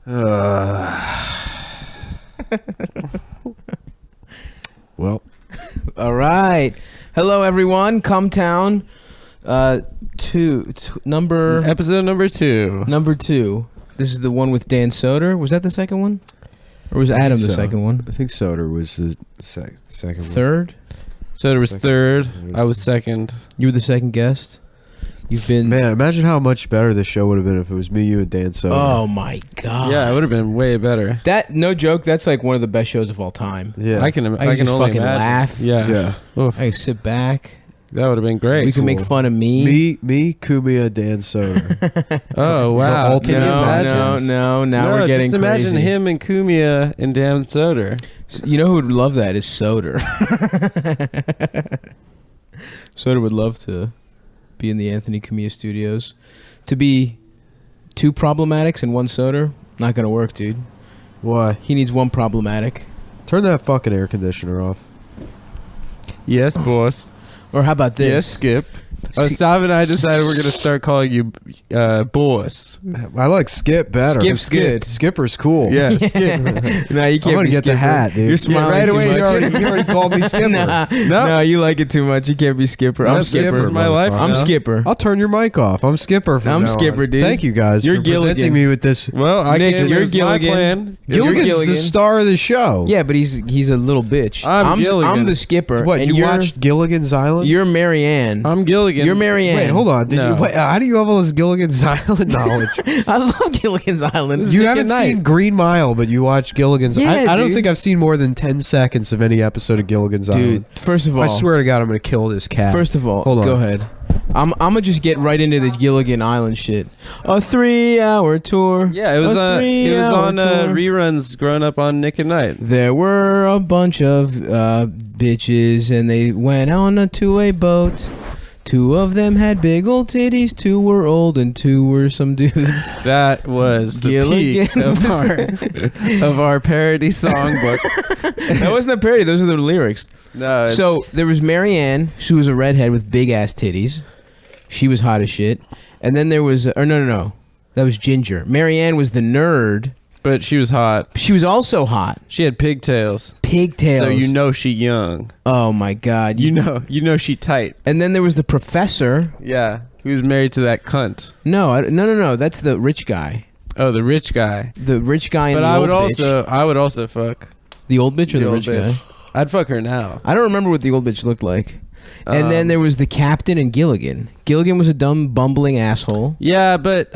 Well, all right. Hello, everyone. Cumtown. Episode number 2. Number 2. This is the one with Dan Soder. Was that the second one, or was Adam the second one? I think Soder was the second one. Third. Soder was third. I was second. You were the second guest. You've been. Man, imagine how much better the show would have been if it was me, you, and Dan Soder. Oh my god. Yeah, it would have been way better. That, no joke. That's like one of the best shows of all time. Yeah, I can just only fucking imagine. laugh. Yeah. Oof. I can sit back. That would have been great. We can make fun of me. Me, Kumia, Dan Soder. Oh wow! The ultimate imagines. No. Now we're getting just imagine crazy. him and Kumia and Dan Soder. You know who would love that is Soder. Soder would love to be in the Anthony Cumia studios. To be 2 problematics and 1 Soder, not gonna work, dude. Why? He needs 1 problematic. Turn that fucking air conditioner off. Yes, boss. Or how about this? Yes, Skip. Stav and I decided we're gonna start calling you boss. I like Skip better. Skip's good. Skipper's cool. Yeah, Skip. No, you can't I'm gonna be get the Skipper. hat, dude. You're smiling right too away, much. You already called me Skipper. No, you like it too much. You can't be Skipper. I'm No, Skipper. Skipper's my life I'm now. Skipper. I'll turn your mic off. I'm Skipper from I'm now Skipper, on. dude. Thank you guys You're for Gilligan. presenting me with this. Well, I Nick, can't. you're This is my Gilligan. plan. Gilligan's Gilligan. the star of the show. Yeah, but he's a little bitch. I'm Gilligan. I'm the Skipper. What, and you you're, watched Gilligan's Island? You're Marianne. I'm Gilligan. You're Marianne. Wait, hold on. No. How do you have all this Gilligan's Island knowledge? I love Gilligan's Island. You Nick haven't at seen Night. Green Mile, but you watch Gilligan's Yeah, I don't dude. think I've seen more than 10 seconds of any episode of Gilligan's Island. Dude, first of all, I swear to God, I'm going to kill this cat. First of all, Hold on. go ahead. I'm gonna just get right into the Gilligan Island shit. A 3-hour tour. Yeah, it was on reruns growing up on Nick at Night. There were a bunch of bitches, and they went on to a boat. 2 of them had big old titties, 2 were old, and 2 were some dudes. That was the Gilligan peak of our parody songbook. That wasn't a parody; those are the lyrics. No, So there was Marianne. She was a redhead with big ass titties. She was hot as shit. And then there was, no, that was Ginger. Marianne was the nerd. but she was hot. She was also hot. She had pigtails. Pigtails. So you know she young. Oh my god. You know she tight. And then there was the professor. Yeah, he was married to that cunt. No. That's the rich guy. Oh, the rich guy. The rich guy and But the I old would bitch. I would also fuck The old bitch or the old rich bitch. guy? I'd fuck her now. I don't remember what the old bitch looked like. And then there was the captain and Gilligan. Gilligan was a dumb, bumbling asshole. Yeah, but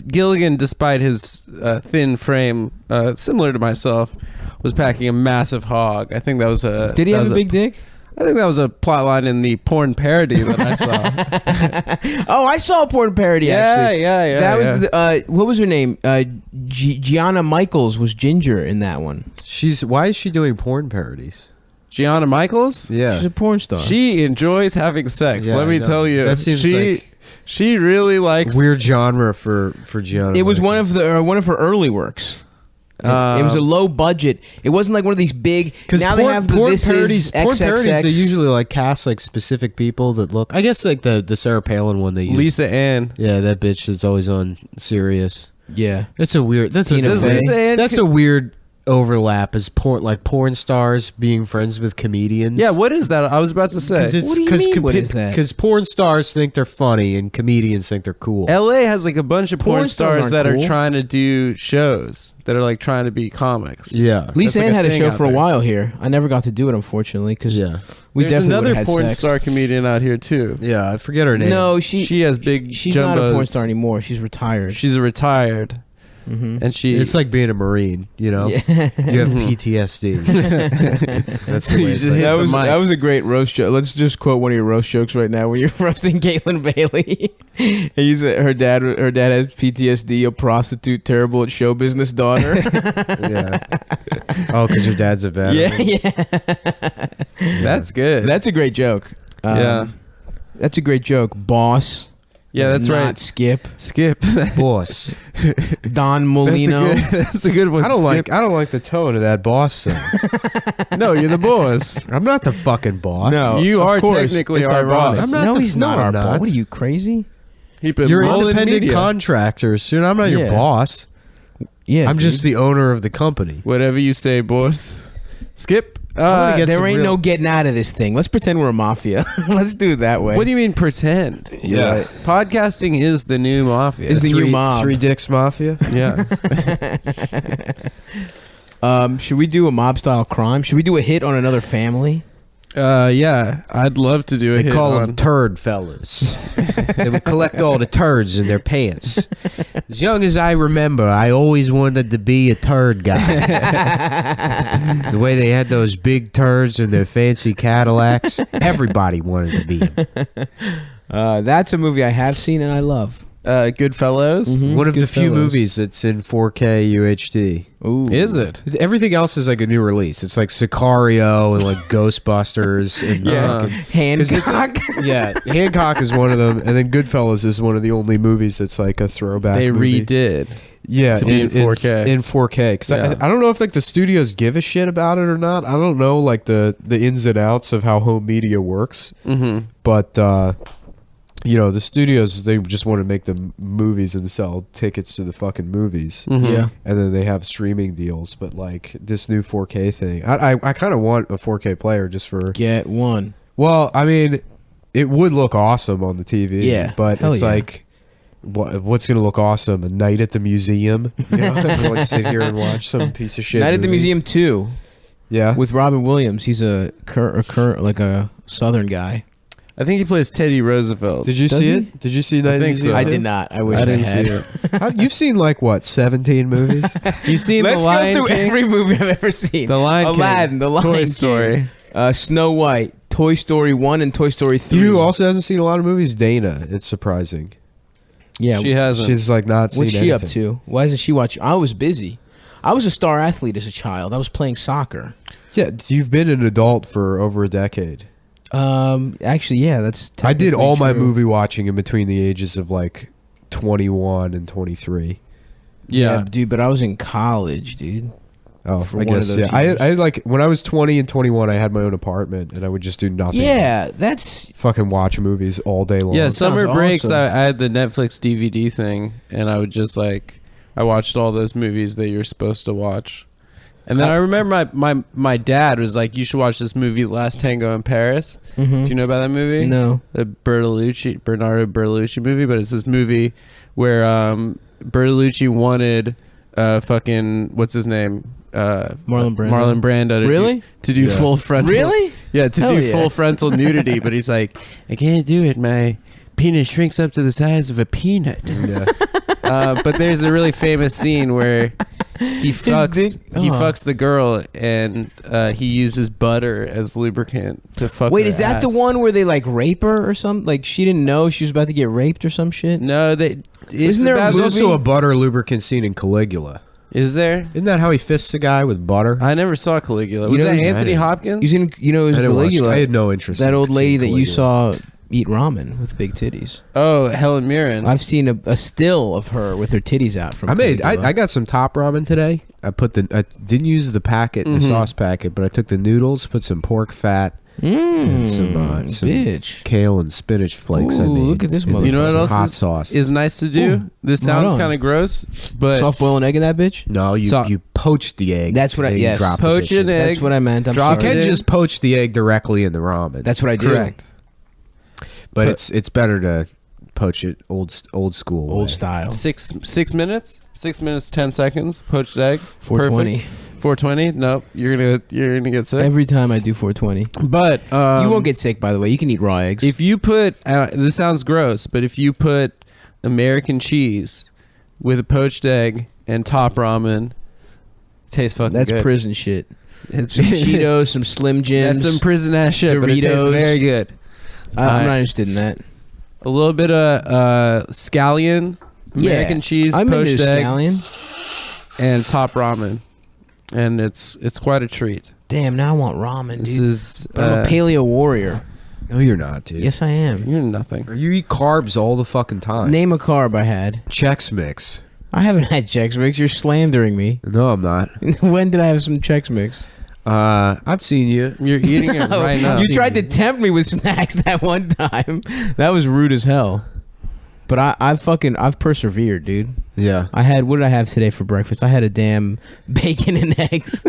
Gilligan, despite his thin frame, similar to myself, was packing a massive hog. I think that was a. Did he that have was a big dick? I think that was a plot line in the porn parody that I saw. Oh, I saw a porn parody actually. Yeah. That was the, what was her name? Gianna Michaels was Ginger in that one. Why is she doing porn parodies? Gianna Michaels? Yeah. She's a porn star. She enjoys having sex. Yeah, Let I me know. tell you. That seems like she really likes weird genre for Gianna. It was one Michaels. of her early works. It was a low budget. It wasn't like one of these big. Because Now they have the porn This parodies, Is porn parodies, they XXX. usually like cast like specific people that look. I guess like the Sarah Palin one they use. Lisa Ann. Yeah, that bitch that's always on Sirius. Yeah. That's a weird. Tina Fey. Lisa Ann That's a weird overlap as porn stars being friends with comedians. Yeah, what is that? I was about to say. What do you mean, what is that? Because porn stars think they're funny and comedians think they're cool. LA has like a bunch of porn Porn stars stars aren't that cool. are trying to do shows that are like trying to be comics. Yeah. Lisa like Ann a had a thing show out for a there. while here. I never got to do it, unfortunately, because Yeah. we There's definitely another would've had porn sex. star comedian out here too. Yeah, I forget her name. No, She has big. She's not a porn jumbos. star anymore. She's retired. She's a retired, and she. It's like being a Marine, you know? Yeah. You have PTSD. That's the way it's just like. hit the that mics. was a great roast joke. Let's just quote one of your roast jokes right now, where you're roasting Caitlin Bailey. And you said her dad has PTSD, a prostitute, terrible at show business daughter. Yeah. Oh, because your dad's a vet. yeah. That's good. That's a great joke. Yeah. That's a great joke, boss. Yeah, that's Not right. Skip. Skip. Boss. Don Molino. That's a good one. I don't Skip. like the tone of that boss thing. No, you're the boss. I'm not the fucking boss. No, You of are course. technically It's our ironic. boss. I'm not No, the- he's no, not I'm our not. boss. What are you, crazy? You're rolling independent media. contractors, dude. I'm not your Yeah. boss. Yeah, I'm just dude. the owner of the company. Whatever you say, boss. Skip. gonna get there some ain't real- no getting out of this thing. Let's pretend we're a mafia. Let's do it that way. What do you mean pretend? Yeah. Right. Podcasting is the new mafia. Is the new mob. Three Dicks Mafia. yeah. Should we do a mob style crime? Should we do a hit on another family? Yeah. I'd love to do a They hit call on. them turd fellas. They would collect all the turds in their pants. As young as I remember, I always wanted to be a turd guy. The way they had those big turds in their fancy Cadillacs, everybody wanted to be them. That's a movie I have seen and I love. Goodfellas. Mhm. One of the few Goodfellas. movies that's in 4K UHD. Ooh. Is it? Everything else is like a new release. It's like Sicario and like Ghostbusters and Yeah. fucking- Hancock? yeah, Hancock is one of them, and then Goodfellas is one of the only movies that's like a throwback. They movie. redid. Yeah, to be in 4K. In 4K, because Yeah. I don't know if like the studios give a shit about it or not. I don't know like the ins and outs of how home media works, Mm-hmm. but the studios, they just want to make the movies and sell tickets to the fucking movies, Yeah. and then they have streaming deals. But like this new 4K thing, I kind of want a 4K player just for. Get one. Well, I mean, it would look awesome on the TV. Yeah, but hell it's yeah. like. What's gonna look awesome? A night at the museum? You know, everyone sit here and watch some piece of shit. Night at the movie. Museum 2 Yeah. with Robin Williams. He's a like a Southern guy. I think he plays Teddy Roosevelt. Did you Does see he? it? Did you see Night at the think Museum? so. I too? did not. I wish I I, didn't had. see it. You've seen like what 17 movies? You've seen Let's The Lion go through King? every movie I've ever seen. The Lion King, Aladdin, The Lion Toy King, Story. Snow White, Toy Story 1 and Toy Story 3. You know who also hasn't seen a lot of movies? Dana. It's surprising. Yeah. She hasn't. She's like not seen What's she up anything. to? Why isn't she watching? I was busy. I was a star athlete as a child. I was playing soccer. Yeah, you've been an adult for over a decade. Actually, yeah, that's. I did all my true. movie watching in between the ages of like 21 and 23. Yeah. dude. But I was in college, dude. Oh, For I one of guess those yeah. years. I like when I was 20 and 21, I had my own apartment and I would just do nothing. Yeah, that's. Fucking watch movies all day long. Yeah, sounds summer breaks, awesome. I had the Netflix DVD thing, and I would just like, I watched all those movies that you're supposed to watch. And then I remember my dad was like, you should watch this movie, Last Tango in Paris. Mhm. Do you know about that movie? No. The Bernardo Bertolucci movie, but it's this movie where Bertolucci wanted fucking, what's his name? Marlon Brando. Marlon Brando to Really? do Yeah. full frontal. Really? Yeah, to Hell do yeah. full frontal nudity, but he's like, I can't do it. My penis shrinks up to the size of a peanut. Yeah. But there's a really famous scene where he fucks the girl and he uses butter as lubricant to fuck. Wait, her is that the ass. one where they like rape her or something? Like she didn't know she was about to get raped or some shit? No, they. Isn't there a There's movie? also a butter lubricant scene in Caligula. Is there? Isn't that how he fists a guy with butter? I never saw Caligula. You Was know that who's- Anthony Hopkins? You seen? You know, it was I didn't watch it. Caligula. I had no interest. That in old lady seeing that you Caligula. saw eat ramen with big titties. Oh, Helen Mirren. I've seen a still of her with her titties out from. I Caligula. got some top ramen today. I didn't use the packet, the sauce packet, but I took the noodles, put some pork fat, and some bitch. kale and spinach flakes. I Ooh, made. look at this And then You know what some else hot sauce. is nice to do? Ooh, This right sounds on. kind of gross, but Soft boiled egg in that bitch. No, you So- you poach the egg. That's what I- and you yes. drop the Poach bitch an in. egg. That's what I meant. I'm Drop You sorry. can it in. just poach the egg directly in the ramen. That's what I do. correct. but it's better to poach it old school, Old way. style. 6 minutes, 6 minutes 10 seconds. Poached egg. 420. 420. Nope, you're gonna get sick. Every time I do 420. But You won't get sick, by the way. You can eat raw eggs. if you put. This sounds gross, but if you put American cheese with a poached egg and top ramen, it tastes fucking That's good. prison shit. It's Some Cheetos, some Slim Jims. That's some prison ass shit, but it tastes Doritos. very good. I'm not interested in that. A little bit of scallion, American cheese, I'm into poached egg, scallion. and top ramen, and it's quite a treat. Damn, now I want ramen, This dude. is. But I'm a paleo warrior. No, you're not, dude. Yes, I am. You're nothing. Or you eat carbs all the fucking time. Name a carb I had. Chex Mix. I haven't had Chex Mix. You're slandering me. No, I'm not. When did I have some Chex Mix? I've seen you. You're eating it right now. You tried to tempt me with snacks that one time. That was rude as hell. But I've persevered, dude. Yeah. What did I have today for breakfast? I had a damn bacon and eggs.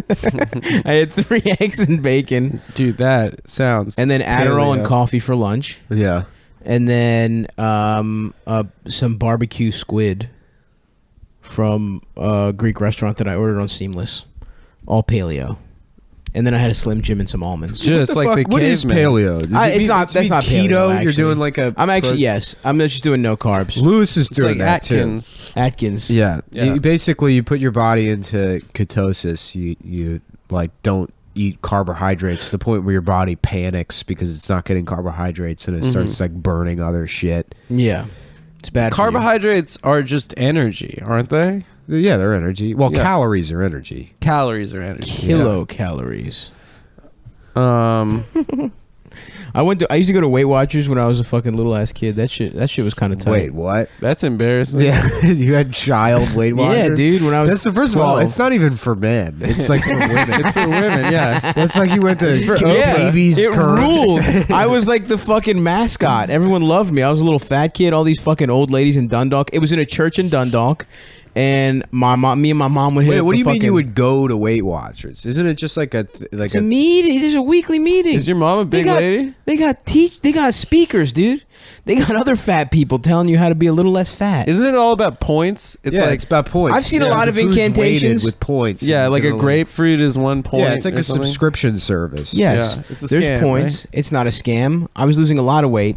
I had 3 eggs and bacon. Dude, that sounds. And then Adderall and paleo. coffee for lunch. Yeah. And then some barbecue squid from a Greek restaurant that I ordered on Seamless. All paleo. And then I had a Slim Jim and some almonds. Just like the What is caveman. paleo? Does it It's mean- not- does it that's mean not paleo, keto. You're actually. doing like a. I'm actually, yes. I'm just doing no carbs. Lewis is It's doing like that too. Atkins. Atkins. Yeah. Yeah. Basically, you put your body into ketosis. You like don't eat carbohydrates to the point where your body panics because it's not getting carbohydrates and it starts like burning other shit. Yeah. It's bad for you. Carbohydrates are just energy, aren't they? Yeah, they're energy. Well, Yeah. calories are energy. Calories are energy. Kilocalories. Um, I used to go to Weight Watchers when I was a fucking little ass kid. That shit was kind of tight. Wait, what? that's embarrassing. Yeah, you had child Weight Watchers. Yeah, dude. When I was That's the first of all. 12. It's not even for men. It's like for women. It's for women, yeah. That's like you went to Yeah, babies. it curves. ruled. I was like the fucking mascot. Everyone loved me. I was a little fat kid. All these fucking old ladies in Dundalk. It was in a church in Dundalk, and me and my mom would hit. Wait, up what do the you mean you fucking- would go to Weight Watchers? Isn't it just like It's a meeting. There's a weekly meeting. Is your mom a big lady? They got speakers, dude. They got other fat people telling you how to be a little less fat. Isn't it all about points? It's yeah, like it's about points. I've seen a lot the of food's incantations. weighted with points. yeah, and like you a can grapefruit is 1 point. Yeah, it's like or a something. subscription service. Yes, Yeah, it's a there's scam, points. right? It's not a scam. I was losing a lot of weight,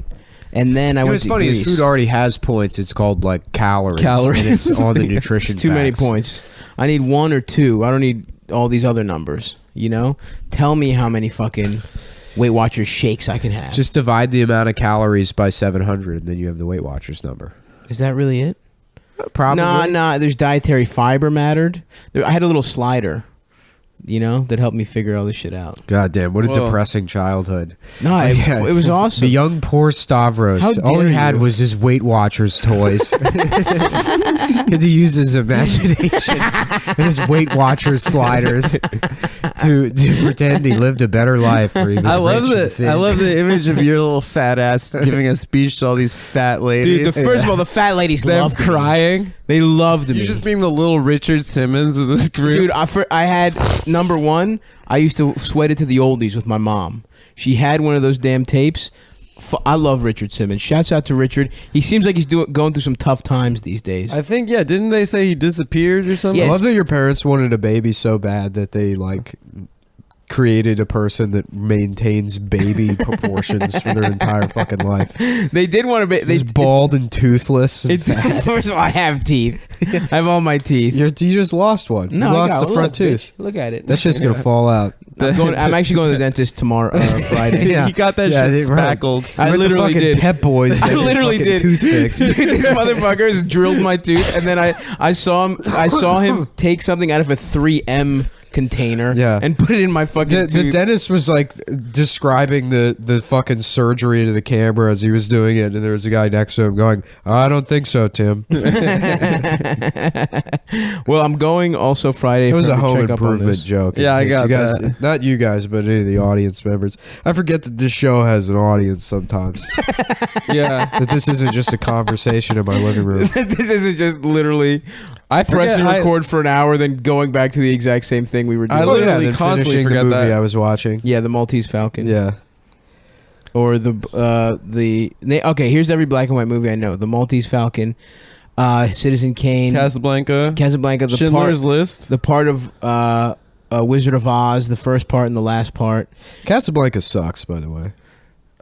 and then I You know went what's to funny Greece. is food already has points. It's called like calories. Calories. And it's on the nutrition. Too many facts. points. I need 1 or 2. I don't need all these other numbers. You know, tell me how many fucking Weight Watchers shakes I can have. Just divide the amount of calories by 700, and then you have the Weight Watchers number. Is that really it? Probably. Nah. There's dietary fiber mattered. I had a little slider, you know, that helped me figure all this shit out. God damn, what a Whoa. depressing childhood. No, Yeah. it was awesome. The young poor Stavros. How All dare he had you. was his Weight Watchers toys. He had to use his imagination and his Weight Watchers sliders to pretend he lived a better life. Where he was I love rich and the thin. I love the image of your little fat ass giving a speech to all these fat ladies. Dude, first of all, the fat ladies them loved me. crying. They loved me. You're just being the little Richard Simmons of this group. Dude, I had number 1. I used to sweat it to the oldies with my mom. She had one of those damn tapes. I love Richard Simmons. Shouts out to Richard. He seems like he's going through some tough times these days. I think, yeah, didn't they say he disappeared or something? I Yes. love that your parents wanted a baby so bad that they like created a person that maintains baby proportions for their entire fucking life. They did want to be. They He's bald and toothless. And fat. First of all, I have teeth. I have all my teeth. You just lost one. No, you I lost got- the front look, tooth. bitch, look at it. That shit's gonna fall out. I'm actually going to the dentist tomorrow, Friday. Yeah. He got that Yeah, shit right. spackled. I You went to literally fucking did. Pep Boys. I and literally fucking did. Tooth fix. Dude, this motherfucker has drilled my tooth, and then I saw him take something out of a 3M container Yeah. and put it in my fucking The tooth. dentist was like describing the fucking surgery to the camera as he was doing it, and there was a guy next to him going, "I don't think so, Tim." Well, I'm going also Friday. It was for a him to home check up on improvement this. joke. Yeah, I In case got you guys, that. Not you guys, but any of the audience members. I forget that this show has an audience sometimes. Yeah. That this isn't just a conversation in my living room. This isn't just literally I pressing forget, record for an hour, then going back to the exact same thing we were doing. I literally then constantly finishing the forget movie that. I was watching. Yeah, the Maltese Falcon. Yeah. Or okay, here's every black and white movie I know. The Maltese Falcon, Citizen Kane, Casablanca. Casablanca, Schindler's List. the part of Wizard of Oz, the first part and the last part. Casablanca sucks, by the way.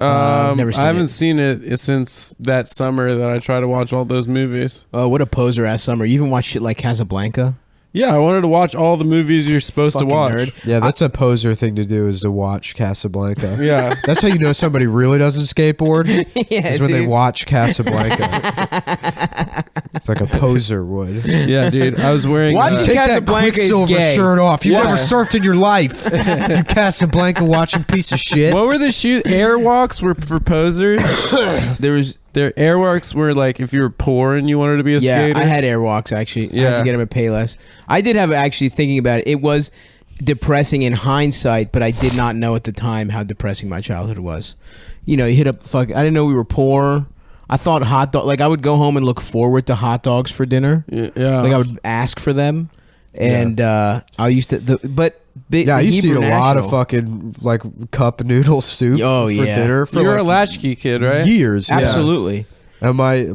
I've never seen I haven't it. seen it since that summer that I try to watch all those movies. Oh, what a poser ass summer! You even watch shit like Casablanca? Yeah, I wanted to watch all the movies you're supposed Fucking to watch. nerd. Yeah, that's a poser thing to do, is to watch Casablanca. Yeah. That's how you know somebody really doesn't skateboard. Yeah, is when they dude. watch Casablanca. It's like a poser would. Yeah, dude. I was wearing Watching Take that Casablanca is Quicksilver gay. shirt off. You Why? never surfed in your life. You Casablanca watching piece of shit. What were the shoes? Airwalks were for posers. There was Their airwalks were like if you were poor and you wanted to be a yeah, skater. I had Airwalks actually. I had Yeah. to get them at Payless. I did have actually thinking about it. It was depressing in hindsight, but I did not know at the time how depressing my childhood was. You know, you hit up I didn't know we were poor. I thought hot dog. Like I would go home and look forward to hot dogs for dinner. Yeah. Like I would ask for them, and I used to. I used to eat Hebrew a lot of National- fucking like cup noodle soup Oh, for yeah. dinner for You're like a latchkey kid, right? years. Yeah. Absolutely. And my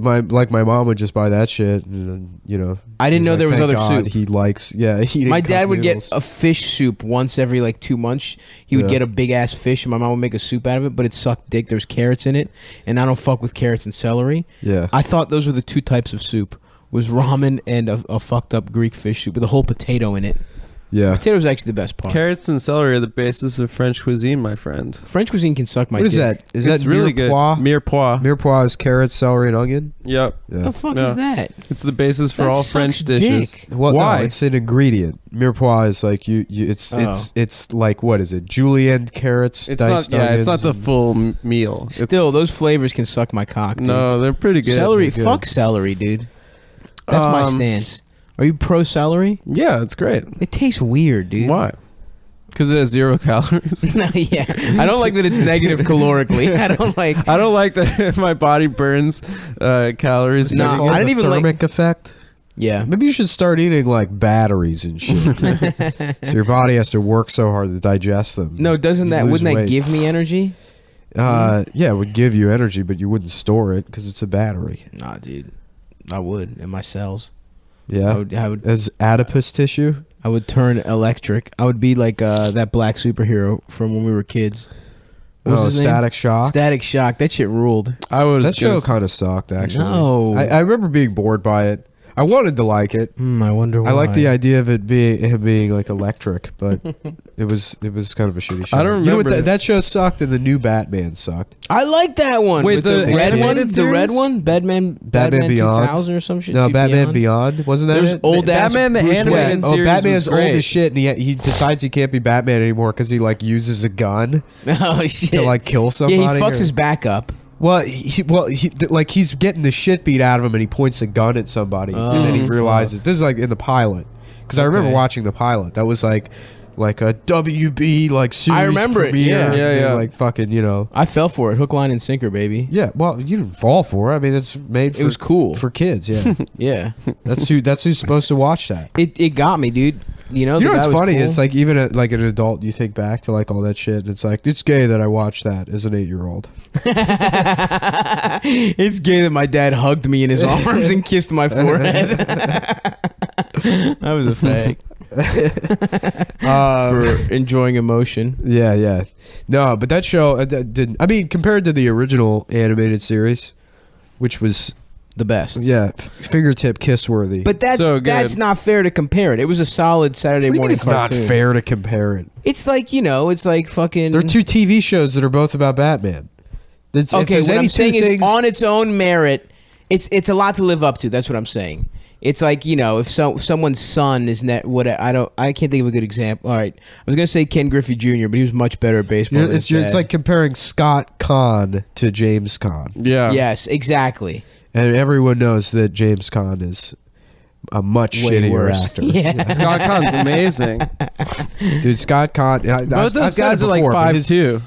mom would just buy that shit, and you know. I didn't he's know like, there was "Thank other God soup." He likes, eating My cup dad would noodles." get a fish soup once every like 2 months. He would Yeah. get a big ass fish, and my mom would make a soup out of it, but it sucked dick. There's carrots in it, and I don't fuck with carrots and celery. Yeah. I thought those were the two types of soup: was ramen and a fucked up Greek fish soup with a whole potato in it. Yeah. Potato's actually the best part. Carrots and celery are the basis of French cuisine, my friend. French cuisine can suck my What is dick. that? Is It's that really good. mirepoix? Mirepoix. Mirepoix is carrots, celery, and onion. Yep. Yeah. The fuck Yeah. is that? It's the basis for That all sucks French dishes. dick. Well, Why? No, it's an ingredient. Mirepoix is like it's like what is it? Julienne carrots, It's diced not. Yeah, onions. it's not the and- full meal. It's- Still, those flavors can suck my cock. Dude. no, they're pretty good. celery. Good. Fuck celery, dude. That's my stance. Are you pro celery? Yeah, it's great. It tastes weird, dude. Why? Because it has 0 calories. No, yeah. I don't like that it's negative calorically. I don't like. I don't like that my body burns calories. No, Called I didn't the even like- thermic effect. Yeah. Maybe you should start eating like batteries and shit. So your body has to work so hard to digest them. No, doesn't You that? lose Wouldn't that weight. give me energy? Yeah, it would give you energy, but you wouldn't store it because it's a battery. Nah, dude. I would in my cells. Yeah, I would. as adipose tissue. I would turn electric. I would be like that black superhero from when we were kids. What was his name? Static Shock. Static Shock. That shit ruled. I was That show kind of sucked, actually. No. I remember being bored by it. I wanted to like it. I wonder why. I like the idea of it being like electric, but it was kind of a shitty show. I don't You know what? remember. That show sucked, and the new Batman sucked. I like that one. Wait, with the red one, animated the red series? one, Batman Beyond? 2000 or some shit. No, Batman Beyond wasn't that There's it? old ass Batman the Bruce animated Wayne. series Batman's was great. old as shit, and he decides he can't be Batman anymore because he like uses a gun Oh shit! to like kill somebody. yeah, he fucks or- his back up. Well, he's getting the shit beat out of him, and he points a gun at somebody, and then he fuck. realizes this is like in the pilot because I remember Okay. watching the pilot. That was like a WB like series. I remember it, premiere, yeah. Yeah, and, yeah. like fucking I fell for it, hook, line, and sinker, baby. Yeah, well, you didn't fall for it. I mean, it's made. It was cool. for kids. Yeah, Yeah, that's who's supposed to watch that. it got me, dude. You know, You know the what's guy was funny? cool. It's like even like an adult, you think back to like all that shit. And it's like it's gay that I watched that as an 8-year-old. It's gay that my dad hugged me in his arms and kissed my forehead. That was a fake. For enjoying emotion. Yeah. No, but that show that didn't. I mean, compared to the original animated series, which was The best. fingertip kiss worthy. But that's So good. that's not fair to compare it. It was a solid Saturday what do you mean morning it's not cartoon. fair to compare it. It's like, it's like fucking. There are two TV shows that are both about Batman. If Okay, there's what any I'm two saying is things- on its own merit, it's a lot to live up to. That's what I'm saying. It's like, if someone's son is I can't think of a good example. All right, I was gonna say Ken Griffey Jr., but he was much better at baseball. than his it's dad. like comparing Scott Conn to James Conn. Yeah. yes, exactly. And everyone knows that James Conn is a much Way shittier worse. actor. Yeah. Scott Con's amazing. Dude, Scott Conn. Both those guys are like 5'2".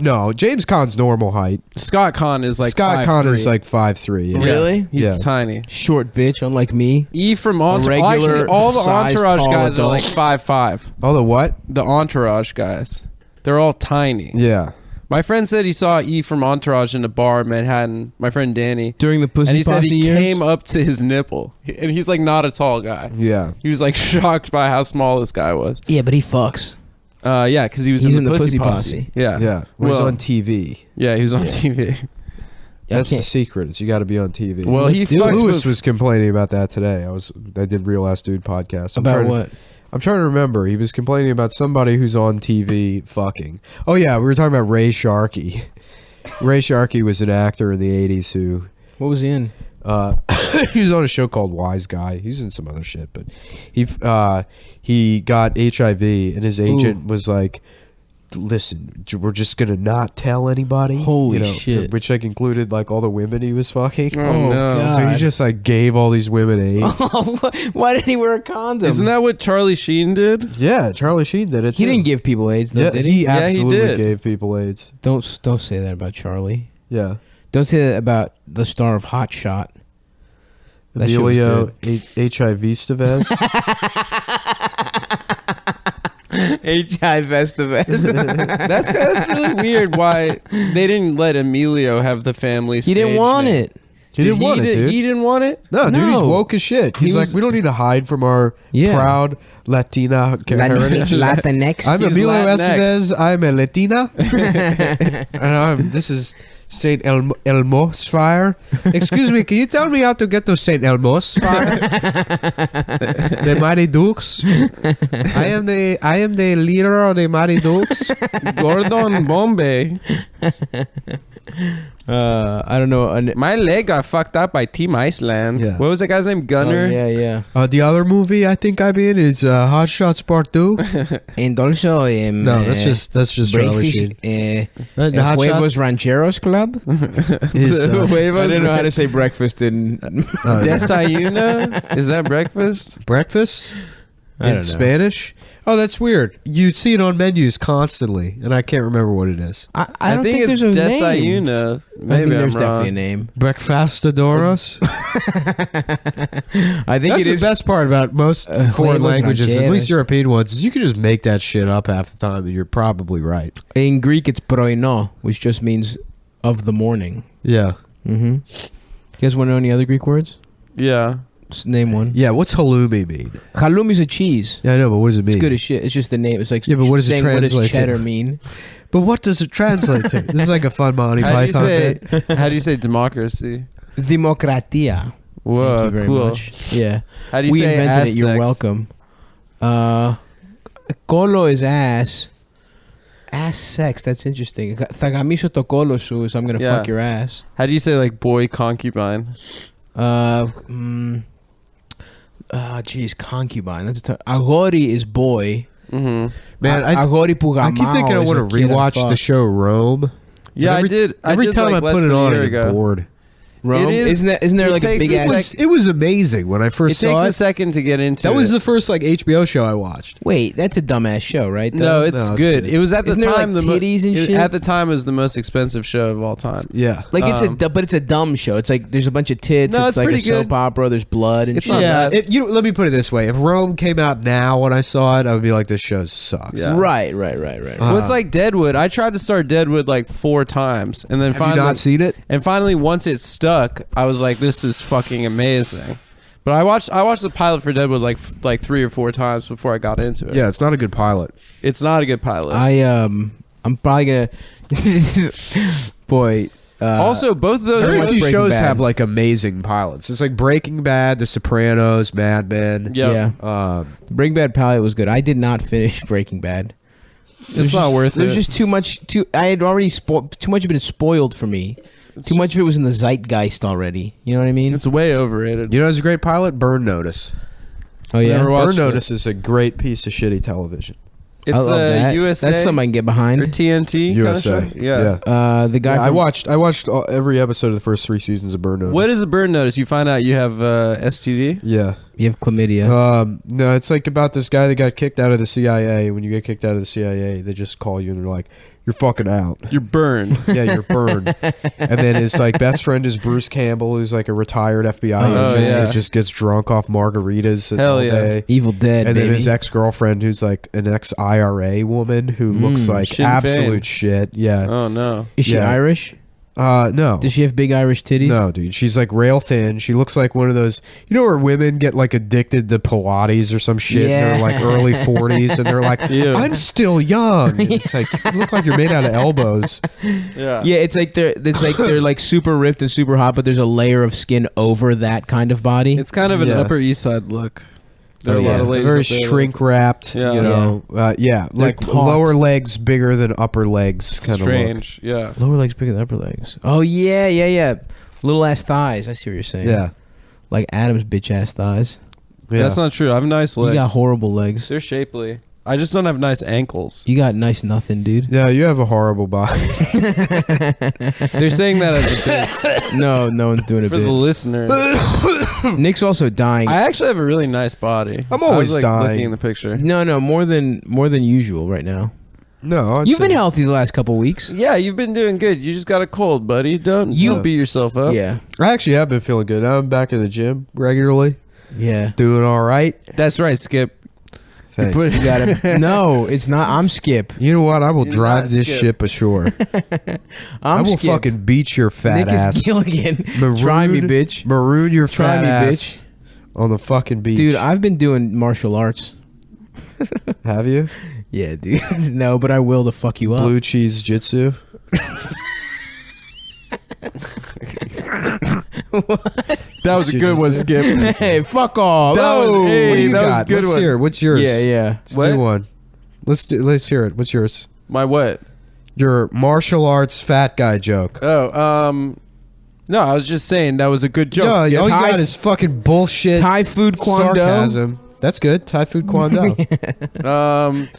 No, James Conn's normal height. Scott Conn is like Scott 5'3". Conn is like 5'3". Yeah. Really? He's Yeah. tiny. Short bitch, unlike me. E from regular Entourage. All the sized Entourage tall guys adult. are like 5'5". Oh, the what? The Entourage guys. They're all tiny. Yeah. My friend said he saw E from Entourage in a bar in Manhattan. My friend Danny. During the Pussy And he said Posse he years? came up to his nipple. And he's like not a tall guy. Yeah. He was like shocked by how small this guy was. Yeah, but he fucks. Yeah, because he was He's in the Pussy Posse. Yeah. Yeah. Well, he's Well, on TV. Yeah, he was on Yeah. TV. That's the can't- secret. Is you got to be on TV. Well, he Let's do it. fucked Lewis with, was complaining about that today. I did Real Ass Dude podcast. About what? I'm trying to remember. He was complaining about somebody who's on TV fucking. Oh yeah, we were talking about Ray Sharkey. Ray Sharkey was an actor in the 80s who What was he in? he was on a show called Wise Guy. He was in some other shit, but he got HIV and his agent was like, listen, we're just gonna not tell anybody. Holy shit. Which like included like all the women he was fucking. Oh, no. So he God. just like gave all these women AIDS. Why didn't he wear a condom? Isn't that what Charlie Sheen did? Yeah, Charlie Sheen did it. He too. didn't give people AIDS, though, Yeah, did he he? Yeah, he absolutely did. gave people AIDS. Don't say that about Charlie. Yeah. Don't say that about the star of Hot Shot. That shit was Emilio good. HIV Stevez. H.I. Estevez. That's really weird. Why they didn't let Emilio have the family? He didn't stage want name. it. He didn't want it, dude. He didn't want it. No, dude, he's No. woke as shit. He's He like, was- we don't need to hide from our Yeah. proud Latina heritage. Latinx. I'm He's Emilio Latinx. Estevez. I'm a Latina. And this is St. Elmo's Fire. Excuse me, can you tell me how to get to St. Elmo's Fire? The Mighty Dukes. I am the leader of the Mighty Dukes. Gordon Bombay. I don't know. My leg got fucked up by Team Iceland. Yeah. What was that guy's name? Gunner. Oh, yeah. The other movie I think I'm in is Hot Shots Part 2. And also, No, that's just Charlie Sheen. Hot Huevos Shots Rancheros Club. is, I didn't know how to say breakfast in Desayuno? Is that breakfast? breakfast I don't in know. Spanish. Oh, that's weird. You'd see it on menus constantly, and I can't remember what it is. I don't think there's it's a name. Desayuno. I think Maybe I'm there's definitely a wrong. name. Breakfastadoros. I think That's it the is. best part about most foreign Huevos languages, at least rancheros. European ones, is you can just make that shit up half the time, and you're probably right. In Greek, it's proino, which just means of the morning. Yeah. Mm-hmm. You guys want to know any other Greek words? Yeah. Just name one. Yeah, what's halloumi mean? Halloumi's a cheese. Yeah, I know, but what does it mean? It's good as shit. It's just the name. It's like Yeah, but what does it saying what translate does to? cheddar mean? But what does it translate to? This is like a fun Monty How do you Python say? bit. How do you say democracy? Democratia. Whoa, Thank you very cool. much. Yeah. How do you We say invented ass it. You're sex? welcome. Kolo is ass. Ass sex. That's interesting. Thagamiso to kolo su is I'm gonna Yeah. fuck your ass. How do you say like boy concubine? Geez, concubine. That's agori is boy. Mm-hmm. Man, agori I pugamao keep thinking I is want a to kid I rewatch the fucked. show Rome. Yeah, But I did. Every time like I less put it than a on, year I ago. get bored. Rome? It is- Isn't there it like a takes big a ass? sec- It was amazing when I It first takes saw a it. second to get into. That was it. the first like HBO show I watched. Wait, that's a dumbass show, right? No, though? it's No, it's good. good. It was at the Isn't there, time like, titties and shit? At the time, it was the most expensive show of all time. Yeah. Like it's Um, but it's a dumb show. It's like there's a bunch of tits. No, it's it's like a pretty soap good. opera. There's blood and It's shit. not Yeah, bad. let me put it this way: if Rome came out now when I saw it, I would be like, "This show sucks." Yeah. Right. Well, it's like Deadwood. I tried to start Deadwood like 4 times, and then Have you finally, not seen it? and finally, once it stuck, I was like, "This is fucking amazing." But I watched the pilot for Deadwood like 3 or 4 times before I got into it. Yeah, it's not a good pilot. It's not a good pilot. I'm probably gonna. Boy. Also, both of those Very what's few Breaking shows Bad? have like amazing pilots. It's like Breaking Bad, The Sopranos, Mad Men. Yep. Yeah. Breaking Bad pilot was good. I did not finish Breaking Bad. It's not worth There's it. just too much. I had already too much of it is spoiled for me. Too much of it was in the zeitgeist already. You know what I mean? It's way overrated. You know, it's a great pilot. Burn Notice. Oh yeah. Never watched Burn it. Notice is a great piece of shitty television. I It's love that. USA. That's something I can get or behind. TNT. USA. Kind of show? Yeah. The guy. Yeah, from, I watched every episode of the first 3 seasons of Burn Notice. What is a burn notice? You find out you have STD. Yeah. You have chlamydia. No, it's like about this guy that got kicked out of the CIA. When you get kicked out of the CIA, they just call you and they're like, "You're fucking out." You're burned. Yeah, you're burned. And then his like best friend is Bruce Campbell, who's like a retired FBI Oh, agent. yeah. That just gets drunk off margaritas Hell all yeah. day. Evil Dead, And baby. then his ex-girlfriend, who's like an ex-IRA woman who looks like Sinn Féin. absolute shit. Yeah. Oh no. Is she yeah. Irish? No. Does she have big Irish titties? No, dude. She's like rail thin. She looks like one of those, you know, where women get like addicted to Pilates or some shit in their like early 40s, and they're like, Ew. "I'm still young." And it's like you look like you're made out of elbows. Yeah. Yeah, it's like they're like super ripped and super hot, but there's a layer of skin over that kind of body. It's kind of an Yeah. Upper East Side look. There are Oh, a lot yeah. of ladies Very up there. shrink wrapped. Yeah. You know, yeah, like taut. lower legs bigger than upper legs. Kind of look. Strange. Yeah. Lower legs bigger than upper legs. Oh yeah. Little ass thighs. I see what you're saying. Yeah, Like Adam's bitch ass thighs. yeah. That's not true. I have nice legs. You got horrible legs. They're shapely. I just don't have nice ankles. You got nice nothing, dude. Yeah, you have a horrible body. They're saying that as a bit No one's doing a for the bit. listener. Nick's also dying. I actually have a really nice body. I'm I always was, like, dying. looking in the picture. No, more than usual right now. No, You've been healthy the last couple weeks. Yeah, you've been doing good. You just got a cold, buddy. Don't beat yourself up. Yeah. I actually have been feeling good. I'm back in the gym regularly. Yeah. Doing all right. That's right, Skip. Thanks. You gotta, no, it's not. I'm Skip. You know what? I will You're drive not this Skip. ship ashore. I I'm will Skip. fucking beat your fat Nick ass. is Gilligan. Maroon, Try me, bitch. Maroon your Try fat me, ass bitch. on the fucking beach. Dude, I've been doing martial arts. have you? Yeah, dude. No, but I will to fuck you up. Blue cheese jitsu. That was a good one, Skip. Hey, fuck off. That was- Oh. hey, What do you that was got? a good Let's one. hear it. What's yours? Yeah, yeah. Let's What? do one. Let's hear it. What's yours? My what? Your martial arts fat guy joke. Oh, no, I was just saying that was a good joke. No, all Skip. you got is fucking bullshit. Thai food Kwando. sarcasm. That's good. Thai food Kwando.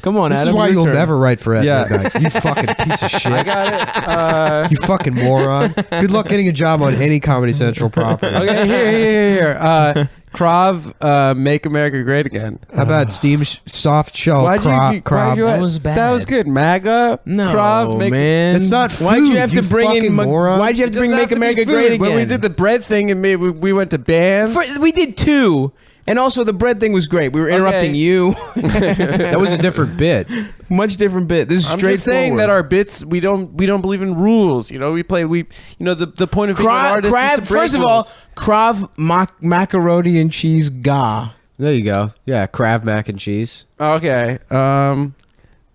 Come on, This Adam. is why your you'll turn. never write for Ed Yeah. Midnight. You fucking piece of shit. I got it. You fucking moron. Good luck getting a job on any Comedy Central property. Okay, here. Krav, Make America Great Again. How about steam soft shell Why'd you- crop? why'd you- That was bad. That was good. MAGA, No, Krav, make man. It's not Why'd food, you have to you bring in? fucking moron. Why'd you have It to bring doesn't Make have to be America food. Great Again? When we did the bread thing and we went to bands. We did two, and also the bread thing was great. We were interrupting Okay. you. That was a different bit. Much different bit. This is I'm straightforward. just saying that our bits we don't believe in rules. You know, we the point of being an artist is to break First of all, rules. Krav macaroni and cheese ga. There you go. Yeah, Krav mac and cheese. Okay.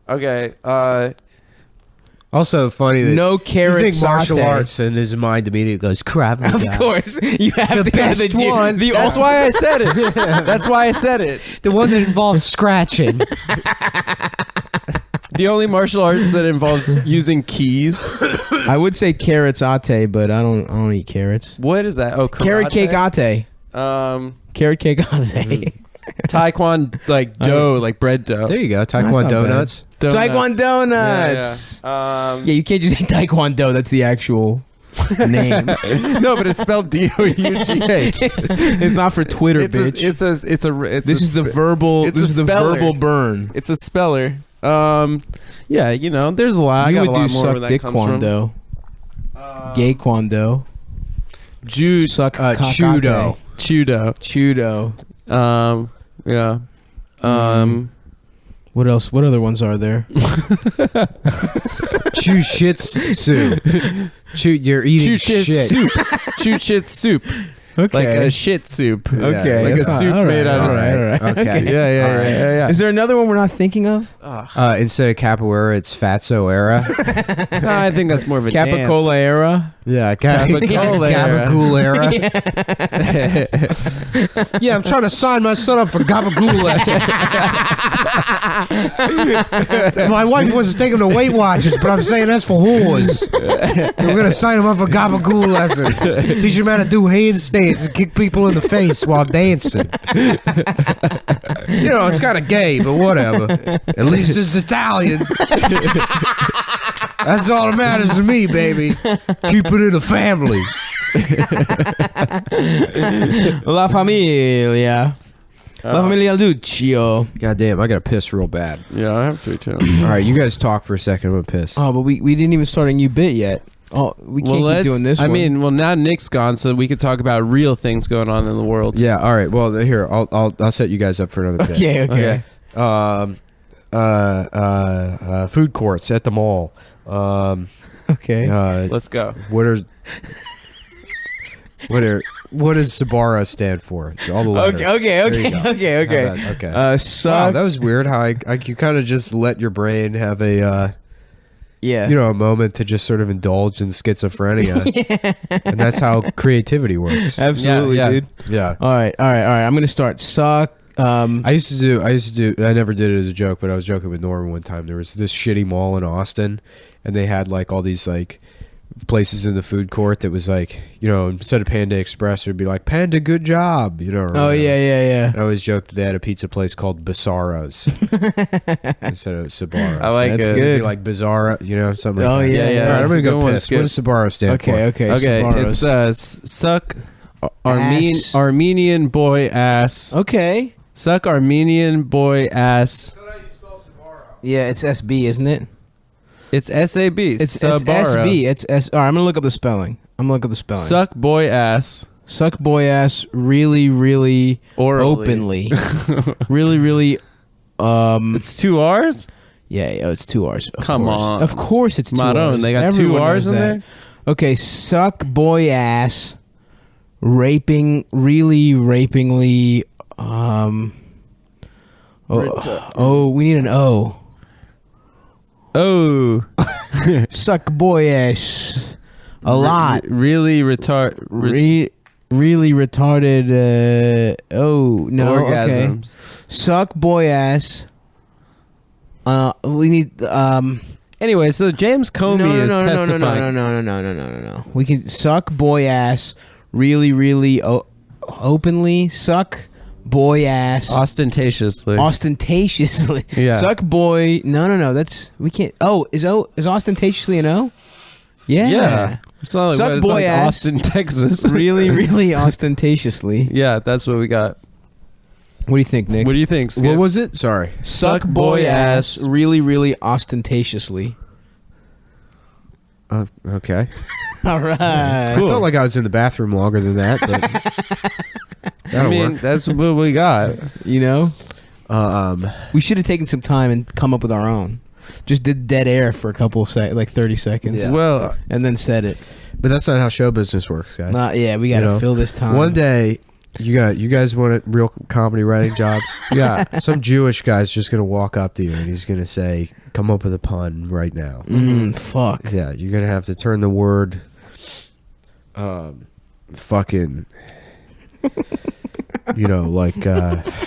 Okay. Also funny that No you carrot think martial saute. arts and his mind immediately goes Krav Maga. Of course, you have The to go to best the gym. one. That's why I said it. That's why I said it. The one that involves scratching. The only martial arts that involves using keys. I would say carrot saute, but I don't eat carrots. What is that? Oh, Carrot karate? cake ate. Carrot cake ate. Taekwondo, like dough, like bread dough. There you go. That's not Taekwondo bad. nuts. Taekwondo Yeah, nuts. yeah. Yeah, you can't just say Taekwondo. That's the actual name. No, but it's spelled D-O-U-G-H. It's not for Twitter, bitch. This is the verbal. it's This a is the speller. verbal burn. It's a speller. Yeah, you know, there's a lot. I You got would a lot do more where suck that dick comes from. kwando, gay kwando, Jude, suck Chudo. Chudo. chudo. Yeah. What else? What other ones are there? Chew shitsu. You're eating Chew shit. soup. Chew shit soup. Okay. Like a shit soup. Okay, Like a that's not- soup all made right, out of all right, all right. Okay. Yeah. Is there another one we're not thinking of? Instead of capoeira, it's fatso era. No, I think that's more of a dance. Capicola era. Yeah, Capicola era. gabagool era. Yeah, I'm trying to sign my son up for gabagool lessons. My wife wants to take him to Weight Watchers, but I'm saying that's for whores. We're gonna sign him up for gabagool lessons. Teach him how to do handstands and kick people in the face while dancing. You know, it's kind of gay, but whatever. At least it's Italian. That's all that matters to me, baby. Keep it in the family. La familia. La familia Lucio. God damn, I gotta piss real bad. Yeah, I have to too. All right, you guys talk for a second. I'm gonna piss. Oh, but we didn't even start a new bit yet. Oh, we can't keep doing this. I one. mean, well, now Nick's gone, so we could talk about real things going on in the world. Yeah. All right. Well, here I'll set you guys up for another bit. okay. Food courts at the mall. Okay. Let's go. What does Sabara stand for? All the letters. There you go. Okay. How about- okay. Suck. Wow, that was weird. How you kind of just let your brain have a yeah. a moment to just sort of indulge in schizophrenia, and that's how creativity works. Absolutely, Yeah, yeah. dude. Yeah. All right. I'm gonna start. Suck. I used to do. I never did it as a joke, but I was joking with Norman one time. There was this shitty mall in Austin, and they had like all these like places in the food court that was like, instead of Panda Express, it'd be like Panda Good Job, or Oh whatever. yeah. I always joked that they had a pizza place called Bizarro's instead of Sabaros. I like That's it. good. It'd be like Bizarro, something Oh, like that. yeah, yeah. All right, I'm That's gonna a good go one, piss. Skip. What does Sabaro stand for? Okay. Okay, Sbarros. it's suck Ass. Armenian boy ass. Okay. Suck Armenian boy ass. Yeah, it's SB, isn't it? It's SAB. It's Sabara. SB. It's S. All right, I'm gonna look up the spelling. Suck boy ass. Suck boy ass. Really, really Orally. openly. really, really. It's 2 R's. Yeah, it's 2 R's. Come on. Of course, it's 2 Maroon, R's. they got Everyone 2 R's knows in that. there. Okay, suck boy ass. Raping, really rapingly. We need an O. Oh. Suck boy ass. A lot. Really Really retarded. Oh no. Okay. orgasms. Suck boy ass. We need. Anyway, so James Comey is testifying. No. We can suck boy ass. Really, really openly. Suck boy ass. Ostentatiously. Ostentatiously. Yeah. Suck boy. No. That's we can't. Oh, is ostentatiously an O? Yeah. Yeah. It's not like, Suck what, it's boy like ass. Austin, Texas. really, really ostentatiously. Yeah, that's what we got. What do you think, Nick? What do you think, Skip? What was it? Sorry. Suck boy ass. Really, really ostentatiously. Okay. All right. I felt like I was in the bathroom longer than that. But I mean, that's what we got. You know, um, we should have taken some time and come up with our own. Just did dead air for a couple of like 30 seconds. Yeah. Well, and then said it. but that's not how show business works, guys. We got to You know, fill this time. One day, you guys want real comedy writing jobs? yeah. Some Jewish guy's just gonna walk up to you and he's gonna say, "Come up with a pun right now." Fuck. Yeah, you're gonna have to turn the word, fucking.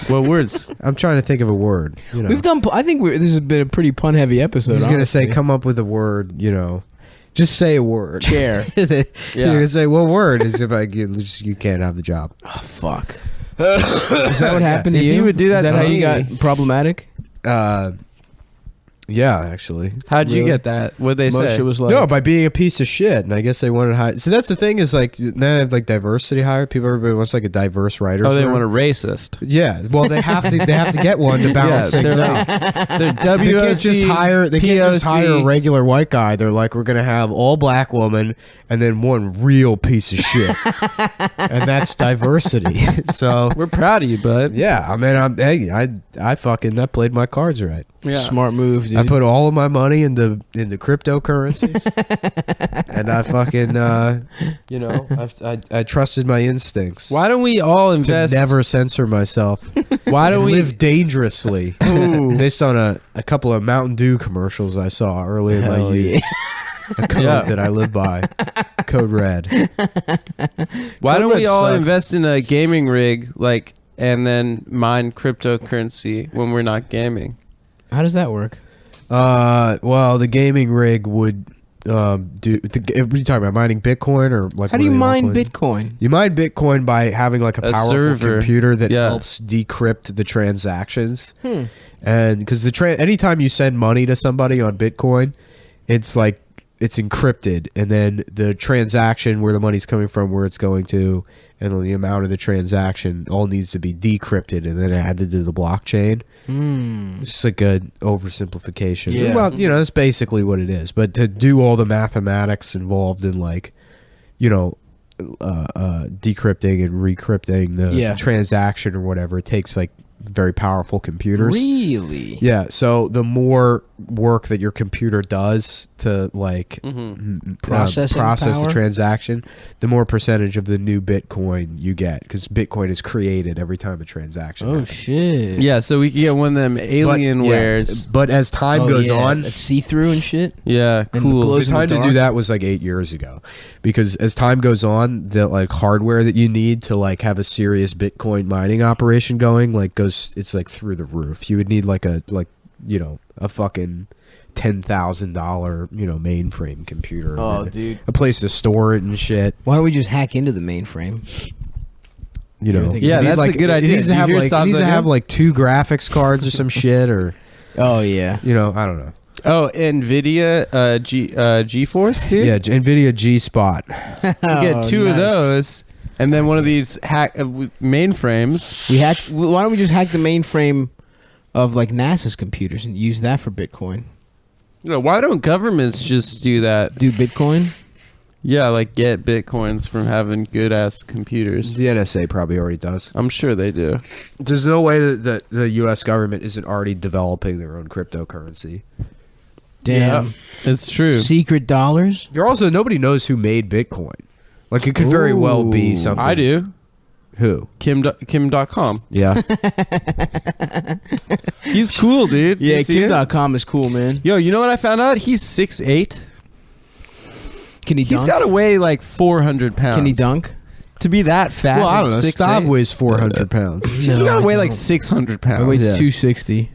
What words? I'm trying to think of a word. You know, We've done. I think this has been a pretty pun heavy episode. he's gonna say, honestly. "Come up with a word." You know, just say a word. Chair. You're gonna say, "What word?" Is if you can't have the job. Oh, fuck. Is that what happened to If you? you would do that Is that to how you me- got problematic? Yeah, actually. How'd you Really? get that? What'd they say? Moshe was like, No, by being a piece of shit, and I guess they wanted to hire. So that's the thing is like now they have like diversity hire people. Everybody wants like a diverse writer. Oh, they want a racist. Yeah, well they have to. They have to get one to balance Yeah, things they're out. They're They can't just hire. They can't just hire a POC. regular white guy. They're like, we're gonna have all black woman and then one real piece of shit, and that's diversity. So We're proud of you, bud. yeah, I mean, I played my cards right. Yeah. smart move, dude. I put all of my money into cryptocurrencies, and I fucking I trusted my instincts. Why don't we all To invest? never censor myself. Why don't we? live dangerously? Based on a couple of Mountain Dew commercials I saw early in my Hell youth. A code Yeah. that I live by. Code red. Why don't we Code all suck. invest in a gaming rig, and then mine cryptocurrency when we're not gaming? How does that work? Well, the gaming rig would do. What are you talking about? Mining Bitcoin or like? How do you one of mine the altcoins? Bitcoin? You mine Bitcoin by having like a powerful server. computer that Yeah. helps decrypt the transactions. And because anytime you send money to somebody on Bitcoin, it's like it's encrypted, and then the transaction where the money's coming from, where it's going to, and the amount of the transaction all needs to be decrypted and then added to the blockchain. It's just like a oversimplification. Yeah. Well, that's basically what it is. But to do all the mathematics involved in decrypting and recrypting the transaction or whatever, it takes like very powerful computers. Really? Yeah, so the more work that your computer does to process Processing the power? transaction, the more percentage of the new Bitcoin you get, because Bitcoin is created every time a transaction. Oh happens. shit. Yeah, so we can get one of them Alienwares. But as time goes on, it's see-through and shit. Yeah, And cool. glows the in the time to dark? do that was like 8 years ago, because as time goes on, the like hardware that you need to like have a serious Bitcoin mining operation going it's like through the roof. You would need a fucking $10,000 mainframe computer. Oh, and dude. a place to store it and shit. Why don't we just hack into the mainframe? You know, think- Yeah, You need, that's a good idea. It needs to Did you have hear like Stav's idea? like 2 graphics cards or some shit, or Oh yeah. I don't know. Oh, NVIDIA GeForce, dude. Yeah, NVIDIA G Spot. You get 2 of those, and then one of these mainframes. Why don't we just hack the mainframe of like NASA's computers and use that for Bitcoin? Why don't governments just do that? Do Bitcoin? Yeah, like get bitcoins from having good ass computers. The NSA probably already does. I'm sure they do. There's no way that the U.S. government isn't already developing their own cryptocurrency. Damn. Yeah, it's true. Secret dollars? There also nobody knows who made Bitcoin. Like it could very well be Ooh. something. I do. Who? Kim.com. Yeah. He's cool, dude. Yeah, You see it? Kim.com is cool, man. Yo, you know what I found out? He's 6'8". Can he dunk? He's got to weigh like 400 pounds. Can he dunk? To be that fat. Well, I don't know. 6'8". Stav weighs 400 pounds. He's got to weigh like 600 pounds. I weigh Yeah. 260.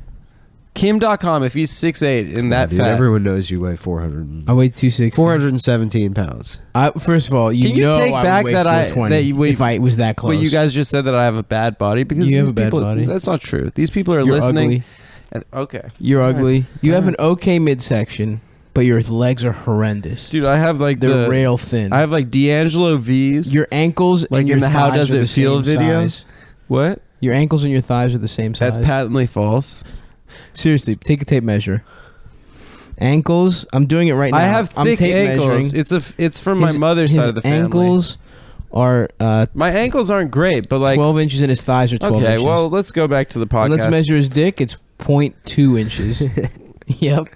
Kim.com, if he's 6'8" and that Dude, fat. everyone knows you weigh 400. I weigh 260. 417 pounds. First of all, Can you know take I back would weigh that I- 420 that you would- if I was that close. But you guys just said that I have a bad body because You have these a bad people, body. That's not true. These people are You're listening. ugly. Okay. You're ugly. You have an Alright. okay midsection, but your legs are horrendous. Dude, I have like They're rail thin. I have like D'Angelo V's. Your ankles Like and your in the How thighs Does are It the Feel same video? size. What? Your ankles and your thighs are the same size. That's patently false. Seriously, take a tape measure. Ankles. I'm doing it right now. I have I'm thick tape ankles. measuring. It's from my His- mother's his side of the family. ankles are My ankles aren't great, but like 12 inches and his thighs are 12 okay, inches. well, let's go back to the podcast. And let's measure his dick. It's 0.2 inches. Yep.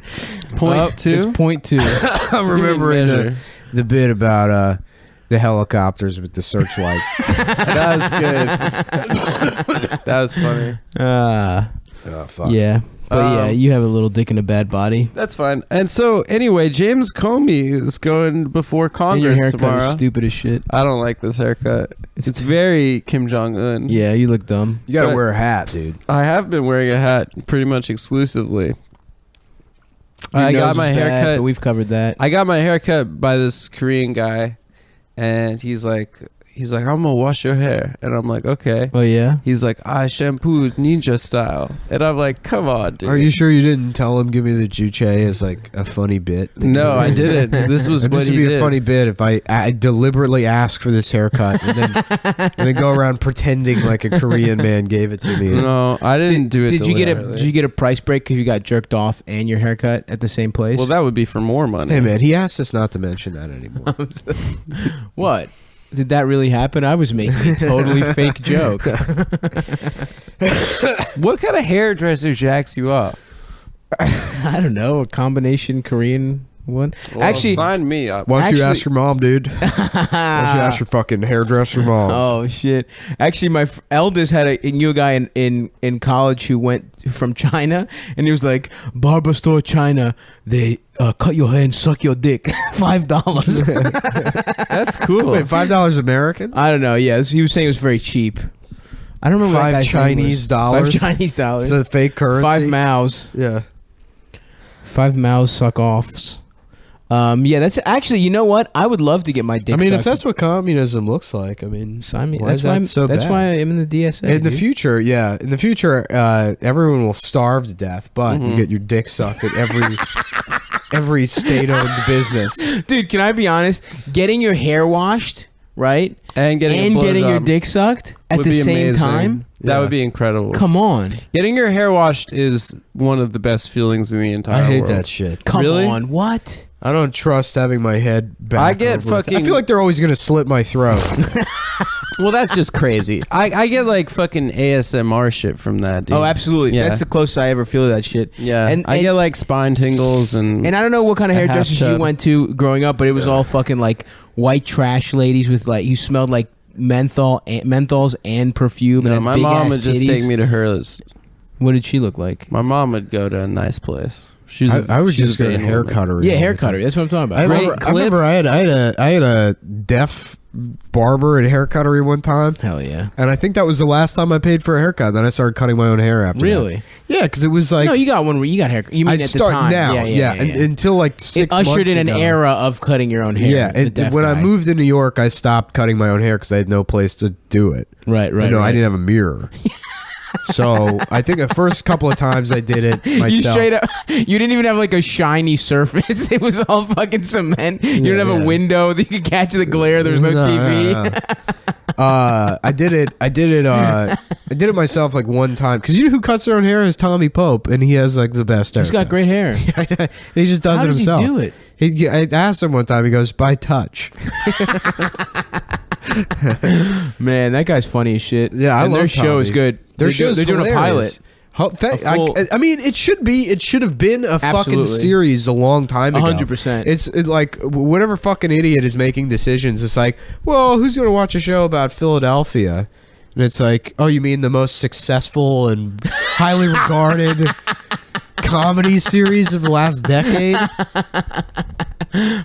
Point two? It's 0.2. I'm remembering Measure. the bit about the helicopters with the searchlights. That was good. That was funny. Oh, fuck. Yeah. But yeah, you have a little dick and a bad body. That's fine. And so anyway, James Comey is going before And your Congress haircut tomorrow. is stupid as shit. I don't like this haircut. It's very Kim Jong Un. Yeah, you look dumb. You gotta But- wear a hat, dude. I have been wearing a hat pretty much exclusively. Your I nose got is my bad, haircut. but we've covered that. I got my haircut by this Korean guy, and he's like, I'm gonna wash your hair, and I'm like, okay. Oh yeah. He's like, I shampooed ninja style, and I'm like, come on, dude. Are you sure you didn't tell him give me the juche as like a funny bit? No, I didn't. This was what This would he be did. a funny bit if I deliberately ask for this haircut and then go around pretending like a Korean man gave it to me. No, I didn't do it. Did you deliberately. get a price break because you got jerked off and your haircut at the same place? Well, that would be for more money. Hey man, he asked us not to mention that anymore. What? Did that really happen? I was making a totally fake joke. What kind of hairdresser jacks you off? I don't know. A combination Korean one. Well, Actually, sign me up. Why don't you Actually- ask your mom, dude? Why don't you ask your fucking hairdresser mom? oh shit! Actually, my eldest had a new guy in college who went from China, and he was like, "Barber store China, they cut your hair and suck your dick, $5." That's cool. Wait, $5 American? I don't know. Yeah, he was saying it was very cheap. I don't remember what that $5 guy's name Chinese was. dollars? $5 Chinese dollars. It's a fake currency. 5 Maos. Yeah. 5 Maos suck offs. Yeah, that's actually. You know what? I would love to get my dick. I mean, if sucked. that's what communism looks like, I mean, Sign me. why That's is why. that I'm, so that's bad? why I'm in the DSA. In the dude. future, yeah. In the future, everyone will starve to death, but you get your dick sucked at every state-owned business. Dude, can I be honest? Getting your hair washed, right, and getting your blowjob dick sucked at would the be same amazing. time. That Yeah. would be incredible. Come on, Getting your hair washed is one of the best feelings in the entire I hate world. that shit. come Really? on. What? I don't trust having my head back. I get over. fucking- I feel like they're always gonna slit my throat. Well, that's just crazy. I get like fucking ASMR shit from that, dude. Oh, absolutely. Yeah. That's the closest I ever feel to that shit. Yeah. And I get like spine tingles and I don't know what kind of a hairdressers half you tub. went to growing up, but it was all fucking like white trash ladies with like you smelled like menthols and perfume. no, and my big mom ass would just titties. take me to hers. What did she look like? My mom would go to a nice place. She's I would she's just a go to vain hair woman. cuttery. Yeah, all hair the time. cutter. That's what I'm talking about. I Great remember I had a deaf barber at hair cuttery one time, Hell yeah. and I think that was the last time I paid for a haircut. Then I started cutting my own hair after. that. Really? Yeah, because it was like No, you got one where you got hair. You mean I'd at start the time? now. Yeah, and, until like 6 it months ushered in an ago. era of cutting your own hair. Yeah, the and deaf when I guy. moved to New York, I stopped cutting my own hair because I had no place to do it. right, I right. I didn't have a mirror. So I think the first couple of times I did it myself. You straight up, you didn't even have like a shiny surface. It was all fucking cement. You didn't have yeah. a window that you could catch the glare. There was no TV. I did it myself like one time. Because you know who cuts their own hair is Tommy Pope, and he has like the best hair. He's got great hair. He just does How it does himself. he do it? I asked him one time. He goes, by touch. Man, that guy's funny as shit. Yeah, I and love their show Tommy. is good. Their show's they're doing a hilarious. pilot. I mean, it should be. It should have been a fucking Absolutely. series a long time ago. 100%. It's like whatever fucking idiot is making decisions. It's like, well, who's going to watch a show about Philadelphia? And it's like, oh, you mean the most successful and highly regarded comedy series of the last decade?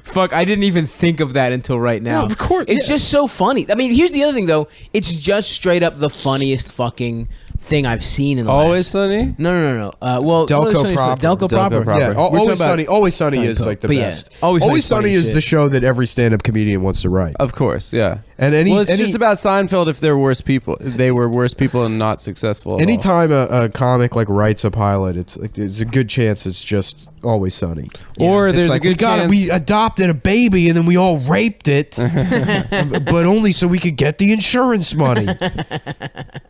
Fuck, I didn't even think of that until right now. No, of course, It's yeah. just so funny. I mean, here's the other thing, though. It's just straight up the funniest fucking thing I've seen in the Always last... Sunny? No. Well, Delco Always Sunny is proper. Delco proper. Proper. Yeah, We're talking Always about- Sunny. Always Sunny Tommy is Pope. like the But yeah, best. Always Sunny's Sunny funny is shit. the show that every stand-up comedian wants to write. Of course, yeah. And It's just about Seinfeld if they're worse people. They were worse people and not successful at all. anytime a comic like writes a pilot, it's like there's a good chance it's just Always Sunny. Or It's there's like, a good chance... we adopted a baby and then we all raped it, but only so we could get the insurance money.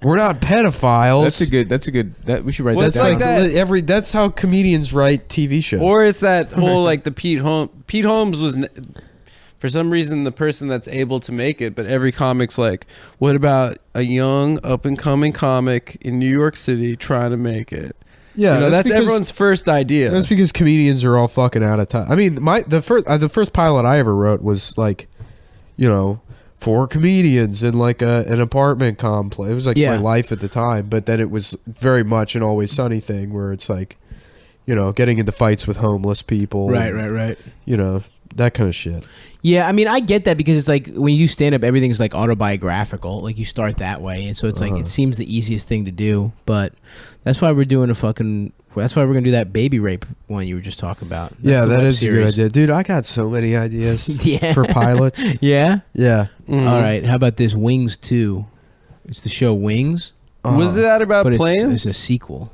We're not pedophiles. That's a good. We should write Well, that it's down. like that- That's how comedians write TV shows. Or it's that whole like the Pete Holmes was for some reason the person that's able to make it, but every comic's like, what about a young up and coming comic in New York City trying to make it? yeah, You know, that's because- everyone's first idea. That's because comedians are all fucking out of time. I mean, the first pilot I ever wrote was like, you know, 4 comedians in like an apartment complex. It was like Yeah. my life at the time, but then it was very much an Always Sunny thing where it's like, you know, getting into fights with homeless people. Right. and, You know, that kind of shit. Yeah, I mean, I get that because it's like when you stand up, everything's like autobiographical. Like you start that way, and so it's like it seems the easiest thing to do. But that's why we're doing that's why we're gonna do that baby rape one you were just talking about. That's Yeah, the that web is a good series. idea, dude. I got so many ideas Yeah. for pilots. Yeah. Yeah. Mhm. All right. How about this Wings 2? It's the show Wings, Was it that about but planes? it's a sequel,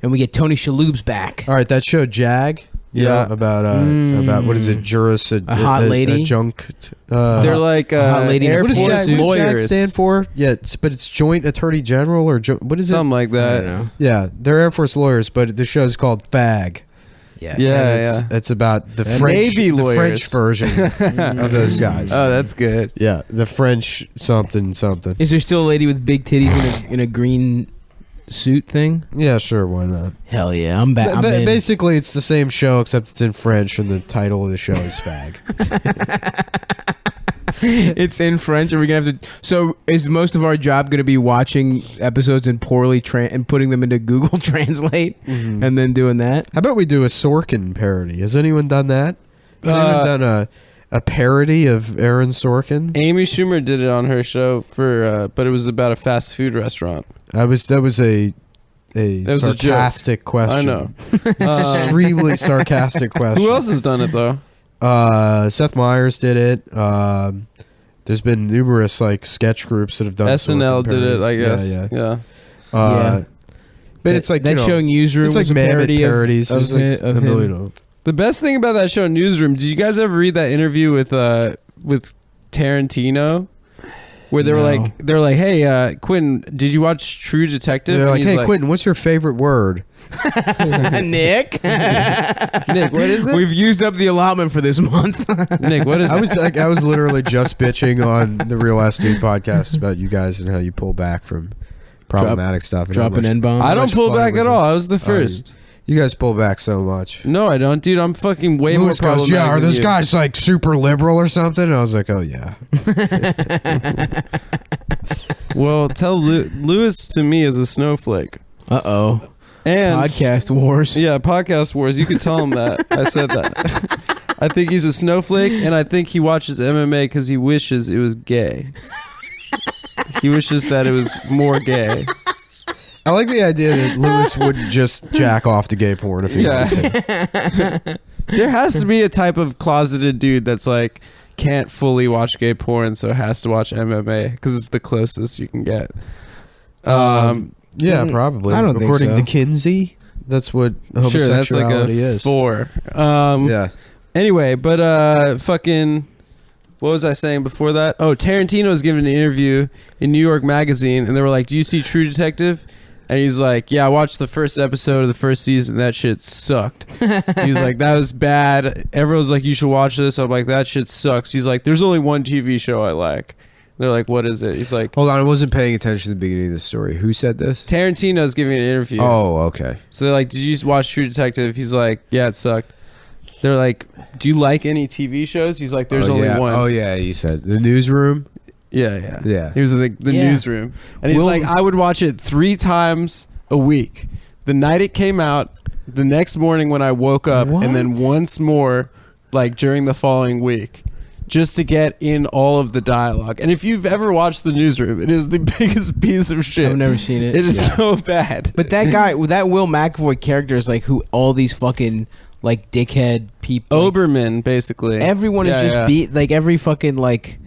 and we get Tony Shalhoub's back. All right, that show Jag. Yeah. About what is it? Juris, A hot lady? Adjunct. They're like hot lady in a Air What does, Force force JAG, what does JAG lawyers. stand for? Yeah, but it's Joint Attorney General or what is it? Something like I that. don't know. Yeah, they're Air Force lawyers, but the show's called FAG. Yeah. Yeah. And it's about the And French, Navy the lawyers. French version of those guys. Oh, that's good. Yeah, the French something. Is there still a lady with big titties in a green suit thing? Yeah, sure, why not? Hell yeah, I'm back. Basically, it's the same show except it's in French, and the title of the show is FAG. It's in French. Are we gonna have to? So, is most of our job gonna be watching episodes in poorly and putting them into Google Translate and then doing that? How about we do a Sorkin parody? Has anyone done that? Has anyone done a parody of Aaron Sorkin? Amy Schumer did it on her show but it was about a fast food restaurant. That was a was a joke. sarcastic question. I know. Extremely sarcastic question. Who else has done it though? Seth Meyers did it. There's been numerous like sketch groups that have done SNL Sorkin did it, I parodies. guess. Yeah. Yeah. But it's like that you know, show Newsroom. it's like was a mammoth parody parodies. of There's like of a him. million of them. The best thing about that show, Newsroom, did you guys ever read that interview with Tarantino? Where they were like, hey, Quentin, did you watch True Detective? They're And like, he's hey, Quentin, what's your favorite word? Nick. Nick, what is it? We've used up the allotment for this month. Nick, what is it? I was literally just bitching on the Real Ass Dude podcast about you guys and how you pull back from problematic stuff. And how Dropping much- N-bombs. I don't much pull fun back was at it? all. I was the first. You guys pull back so much. No, I don't, dude. I'm fucking way Lewis more goes, problematic yeah, are than those you." guys like super liberal or something? And I was like, oh yeah. Well, tell Lewis to me is a snowflake. Uh-oh. And Podcast wars. yeah, podcast wars. You could tell him that. I said that. I think he's a snowflake, and I think he watches MMA because he wishes it was gay. He wishes that it was more gay. I like the idea that Lewis wouldn't just jack off to gay porn if he wanted to. There has to be a type of closeted dude that's like can't fully watch gay porn, so has to watch MMA because it's the closest you can get. Yeah, probably. I don't think According so. to Kinsey, that's what Sure, that's like homosexuality a is. 4. Yeah. Anyway, but fucking What was I saying before that? Oh, Tarantino was giving an interview in New York Magazine, and they were like, "Do you see True Detective?" And he's like, "Yeah, I watched the first episode of the first season. That shit sucked." He's like, "That was bad." Everyone's like, "You should watch this." I'm like, "That shit sucks." He's like, "There's only one TV show I like." They're like, "What is it?" He's like, Hold on, I wasn't paying attention to the beginning of the story. Who said this? Tarantino's giving an interview. Oh, okay. So they're like, "Did you watch True Detective?" He's like, "Yeah, it sucked." They're like, "Do you like any TV shows?" He's like, "There's only one." Oh yeah, you said the newsroom. Yeah. He was in the Yeah. newsroom. And he's Will- like, "I would watch it 3 times a week. The night it came out, the next morning when I woke up, and then once more like during the following week, just to get in all of the dialogue." And if you've ever watched the newsroom, it is the biggest piece of shit. I've never seen it. It is so bad. But that guy, that Will McAvoy character is like who all these fucking like dickhead people. Like, Oberman, basically. everyone is just beat like every fucking like.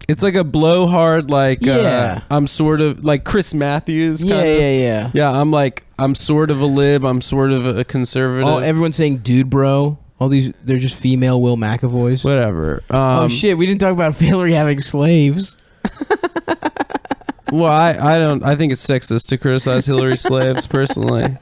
It's like a blowhard, like Yeah. I'm sort of like Chris Matthews. Kind of. Yeah. Yeah, I'm sort of a lib. I'm sort of a conservative. Oh, everyone's saying "dude, bro." All these, they're just female Will McAvoys. Whatever. Oh shit, we didn't talk about Hillary having slaves. Well, I think it's sexist to criticize Hillary's slaves personally,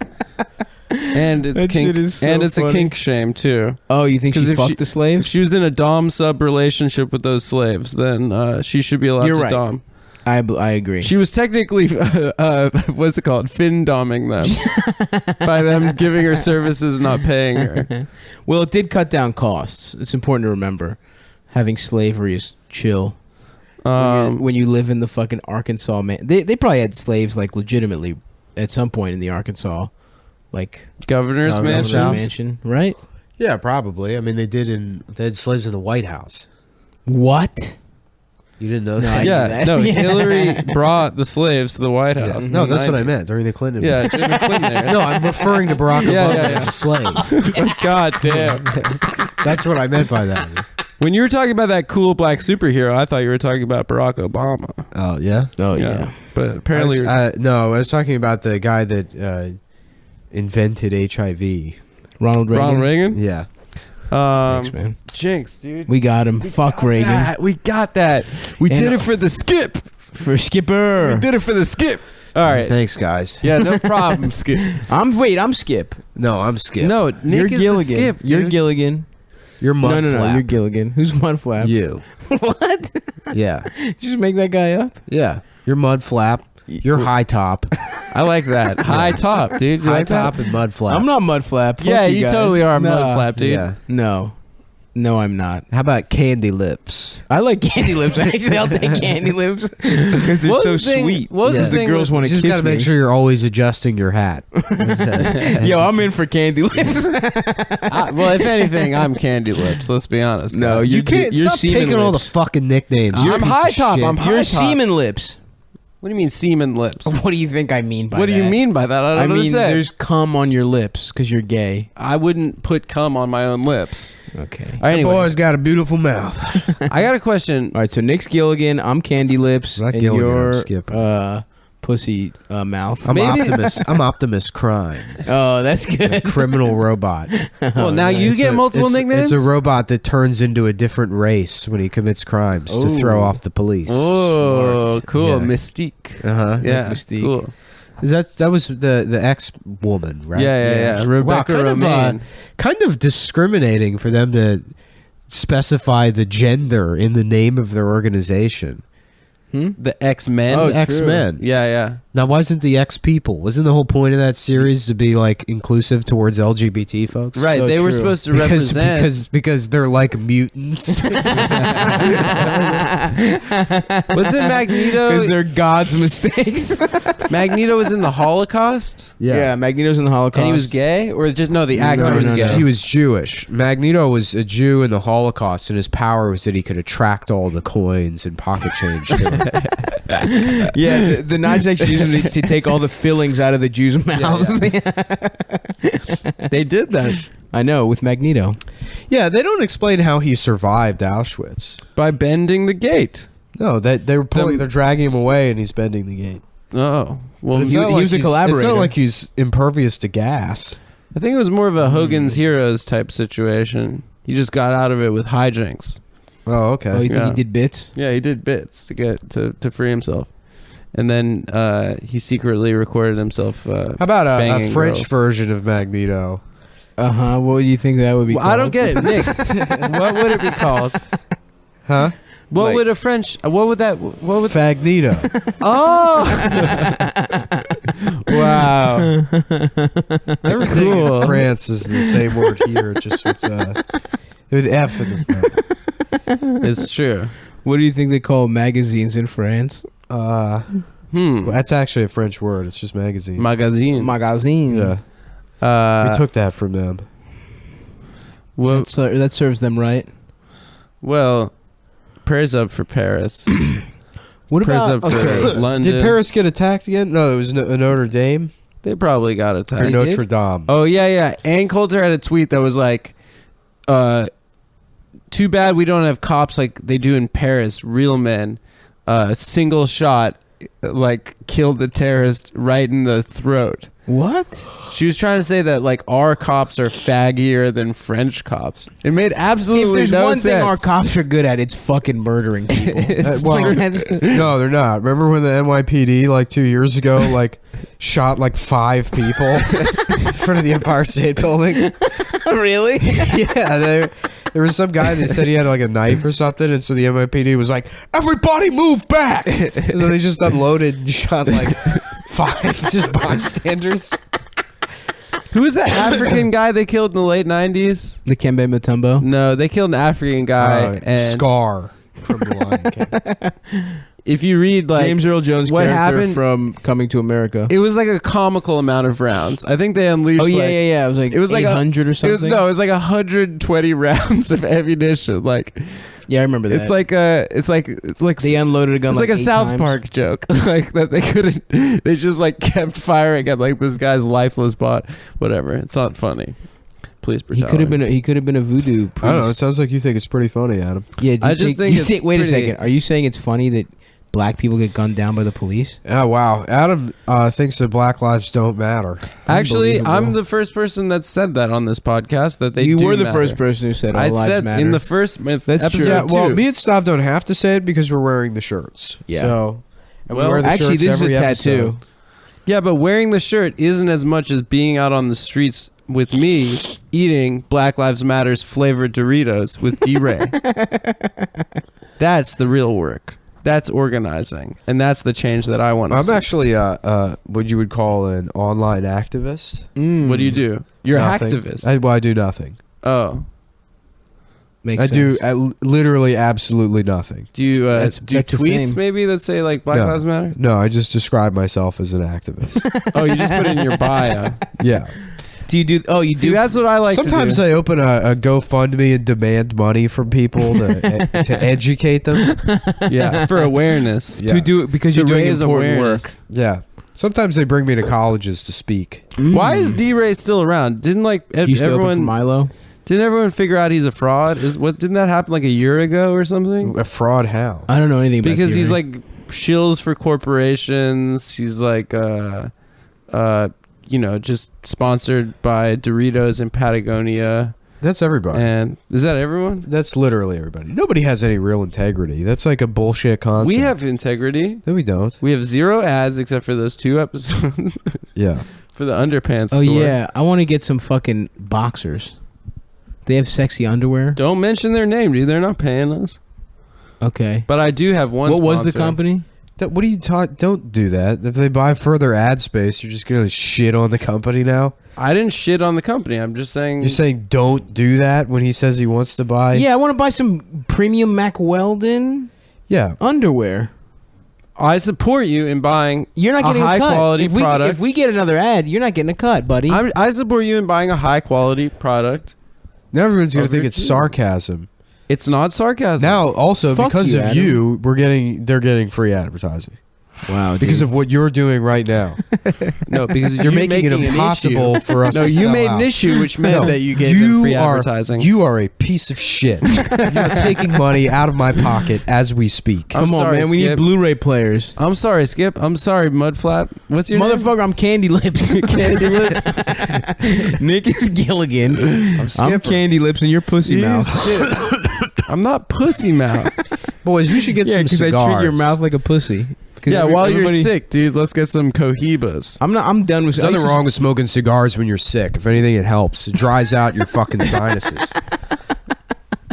and it's That kink, shit is so and it's funny. a kink shame too. Oh, you think 'Cause she if fucked the If slaves? she was in a dom sub relationship with those slaves, then she should be allowed You're to right. dom. I agree. She was technically, what's it called, fin doming them by them giving her services, not paying her. Well, it did cut down costs. It's important to remember. Having slavery is chill. When you live in the fucking Arkansas, man, they probably had slaves like legitimately at some point in the Arkansas, like Governor's governor's mansion. mansion, right? Yeah, probably. I mean, they had slaves in the White House. What? You didn't know No, that? I Yeah, knew that. no, Yeah. Hillary brought the slaves to the White Yeah. House. No, that's what I meant during the Clinton. Yeah, during the Clinton era. No, I'm referring to Barack Obama Yeah. as a slave. God damn. That's what I meant by that. When you were talking about that cool black superhero, I thought you were talking about Barack Obama. Oh yeah. Oh yeah. But apparently, No, I was talking about the guy that invented HIV. Ronald Reagan. Ronald Reagan. Yeah. Thanks, man. Jinx, dude. We got him. Fuck Reagan. We got that. We And- did it for the skip. For Skipper. We did it for the skip. All right. Thanks, guys. Yeah, no problem, Skip. I'm Skip. No, I'm Skip. No, Nick You're is Gilligan. the Skip. You're dude. Gilligan. You're No, Mudflap. you're Gilligan. Who's Mudflap? You. What? Yeah. Did you just make that guy up? Yeah. You're Mudflap. You're High Top. I like that. High top, dude. You High like that? Top and Mudflap. I'm not Mudflap. Fuck Yeah, you guys. totally are Nah. Mudflap, dude. Yeah. No, I'm not. How about Candy Lips? I like candy lips. Actually, I'll take candy lips because they're What so was the thing- sweet. what was the Because the thing girls with- want to You just kiss gotta me. make sure you're always adjusting your hat. Yo, I'm in for candy lips. Well, if anything, I'm Candy Lips. Let's be honest. No, guys. You You're can't you're stop semen taking all the lips. fucking nicknames. I'm you piece High of Top. shit. I'm High You're top. semen lips. What do you mean semen lips? What do you think I mean by What that? do you mean by that? I don't know what to mean say. there's cum on your lips because you're gay. I wouldn't put cum on my own lips. Okay. All right, That anyway, boy's got a beautiful mouth. I got a question. All right. So Nick's Gilligan. I'm Candy Lips. Not and Gilligan, I'm you're Skip. pussy mouth. I'm Maybe- Optimus. I'm Optimus Crime, Oh, that's a good. criminal robot. Well, now you It's get a- multiple it's- nicknames. It's a robot that turns into a different race when he commits crimes to throw Ooh. off the police. Oh, Smart. cool. Yeah. Mystique. Uh huh. Yeah, Mystique. cool. That was the ex woman, right? Yeah. Rebecca kind Romaine. kind of discriminating for them to specify the gender in the name of their organization. The X-Men. Oh, The X-Men. Yeah. Now, why isn't the X people? Wasn't the whole point of that series to be like inclusive towards LGBT folks? Right. So they were true. supposed to Because, represent. because they're like mutants. Wasn't Magneto? Because they're God's mistakes. Magneto was in the Holocaust, Yeah, Magneto's in the Holocaust. and he was gay, or just no? The actor No, was no, gay. no. He was Jewish. Magneto was a Jew in the Holocaust, and his power was that he could attract all the coins and pocket change to him. Yeah, the Nazis actually used him to take all the fillings out of the Jews' mouths. They did that I know, with Magneto. Yeah, they don't explain how he survived Auschwitz. by bending the gate. No, that they're dragging him away, and he's bending the gate. Oh, well, It's he- not he was a It's collaborator. not like he's impervious to gas. I think it was more of a Hogan's Heroes type situation. He just got out of it with hijinks. Oh, okay. Oh, you think Yeah. he did bits? Yeah, he did bits to get to free himself, and then he secretly recorded himself. How about a banging French girls. version of Magneto? What do you think that would be? Well, I don't called? get it, Nick. What would it be called? Huh? What Like- would a French? What would that? What would? Fagnito. Oh! Wow. Everything Cool. in France is the same word here, just with F in the front. It's true. What do you think they call magazines in France? Well, that's actually a French word. It's just magazine. Magazine. Magazine. Yeah. We took that from them. Well, That serves them right. well, prayers up for Paris. What Prayers about up for London. Did Paris get attacked again? No, it was Notre Dame They probably got or attacked. They Notre did? Dame. Oh yeah. Ann Coulter had a tweet that was like, too bad we don't have cops like they do in Paris. Real men, single shot, like killed the terrorist right in the throat. what? She was trying to say that like our cops are faggier than French cops. It made If absolutely there's no one sense. thing our cops are good at, it's fucking murdering people. Well, Like, that's- no, they're not. Remember when the NYPD like 2 years ago like shot like 5 people in front of the Empire State Building? really? Yeah, there was some guy that said he had like a knife or something, and so the NYPD was like, "Everybody move back!" And then they just unloaded and shot like 5 just bystanders. Who was that African guy they killed in the late 90s? The Kembe Mutombo. No, they killed an African guy. And Scar from the Lion King. if you read like James Earl Jones what character happened- from Coming to America. it was like a comical amount of rounds. I think they unleashed. Oh yeah, like, yeah. It was like 800 or It something. was like 120 rounds of ammunition. Like Yeah, I remember that. it's like They unloaded a gun. it's like a 8 South times. Park joke. Like that they couldn't. They just like kept firing at like this guy's lifeless bot. Whatever. It's not funny. Police He brutality. could have been a voodoo priest. I don't know. It sounds like you think it's pretty funny, Adam. Yeah, do you I just think it's wait a pretty- second. Are you saying it's funny that black people get gunned down by the police? Oh wow, Adam thinks that Black lives don't matter. Actually, I'm Unbelievable. the first person that said that on this podcast. That they You do were the matter. first person who said all I lives said matter. in the first That's episode true. Yeah, well, too. me and Stav don't have to say it because we're wearing the shirts. Yeah. So, and Well, we wear the actually, shirts this is a every tattoo. episode. Yeah, but wearing the shirt isn't as much as being out on the streets with me eating Black Lives Matter's flavored Doritos with D-Ray. That's the real work. That's organizing, and that's the change that I want to I'm see. actually what you would call an online activist. What do you do? You're Nothing. an activist. I do nothing. Oh, Makes I sense. do literally absolutely nothing. do you That's do you the tweets same. maybe that say like Black No. Lives Matter? No, I just describe myself as an activist. Oh, you just put it in your bio. Yeah. Do you do? Oh, you See, do. that's what I like. Sometimes to do. I open a GoFundMe and demand money from people to educate them. Yeah, for awareness. Yeah. To do it because To you're doing raise important awareness. work. Yeah. Sometimes they bring me to colleges to speak. Why is D-Ray still around? Didn't like Used to open for everyone? Milo? Didn't everyone figure out he's a fraud? Didn't that happen like a year ago or something? A fraud how? I don't know anything about Because he's D-Ray. like shills for corporations. He's like just sponsored by Doritos and Patagonia. That's everybody. And is that everyone? That's literally everybody. Nobody has any real integrity. That's like a bullshit concept. We have integrity. No, we don't. We have 0 ads except for those 2 episodes Yeah. for the underpants Oh store. yeah, I want to get some fucking boxers. They have sexy underwear. Don't mention their name, dude. They're not paying us. Okay. But I do have one. What was the sponsor. company? What are you talking? Don't do that. If they buy further ad space, you're just gonna shit on the company now. I didn't shit on the company. I'm just saying. You're saying don't do that when he says he wants to buy. Yeah, I want to buy some premium Mac Weldon Yeah. underwear. I support you in buying. You're not getting a high cut. quality if we, product. If we get another ad, you're not getting a cut, buddy. I support you in buying a high quality product. Now everyone's gonna Over think it's to you. sarcasm. It's not sarcasm. Now, also Fuck because you, of Adam. you, they're getting free advertising wow, because of what you're doing right now. no, because You're making it an impossible issue. for us. No, to you sell made out. an issue, which meant No, that you gave them free are- advertising. You are a piece of shit. You're taking money out of my pocket as we speak. I'm Come on, sorry, man. We need Skip. Blu-ray players. I'm sorry, Skip. I'm sorry, Mudflap. What's your name? Motherfucker, I'm Candy Lips. Candy Lips. Nick is Gilligan. I'm Skipper. Candy Lips and you're Pussy He's Mouth. Skip. I'm not pussy mouth. Boys, we should get some because I cigars. treat your mouth like a pussy. Yeah, while you're sick, dude, let's get some cohibas. I'm done with. There's nothing wrong with smoking cigars when you're sick. If anything, it helps. It dries out your fucking sinuses.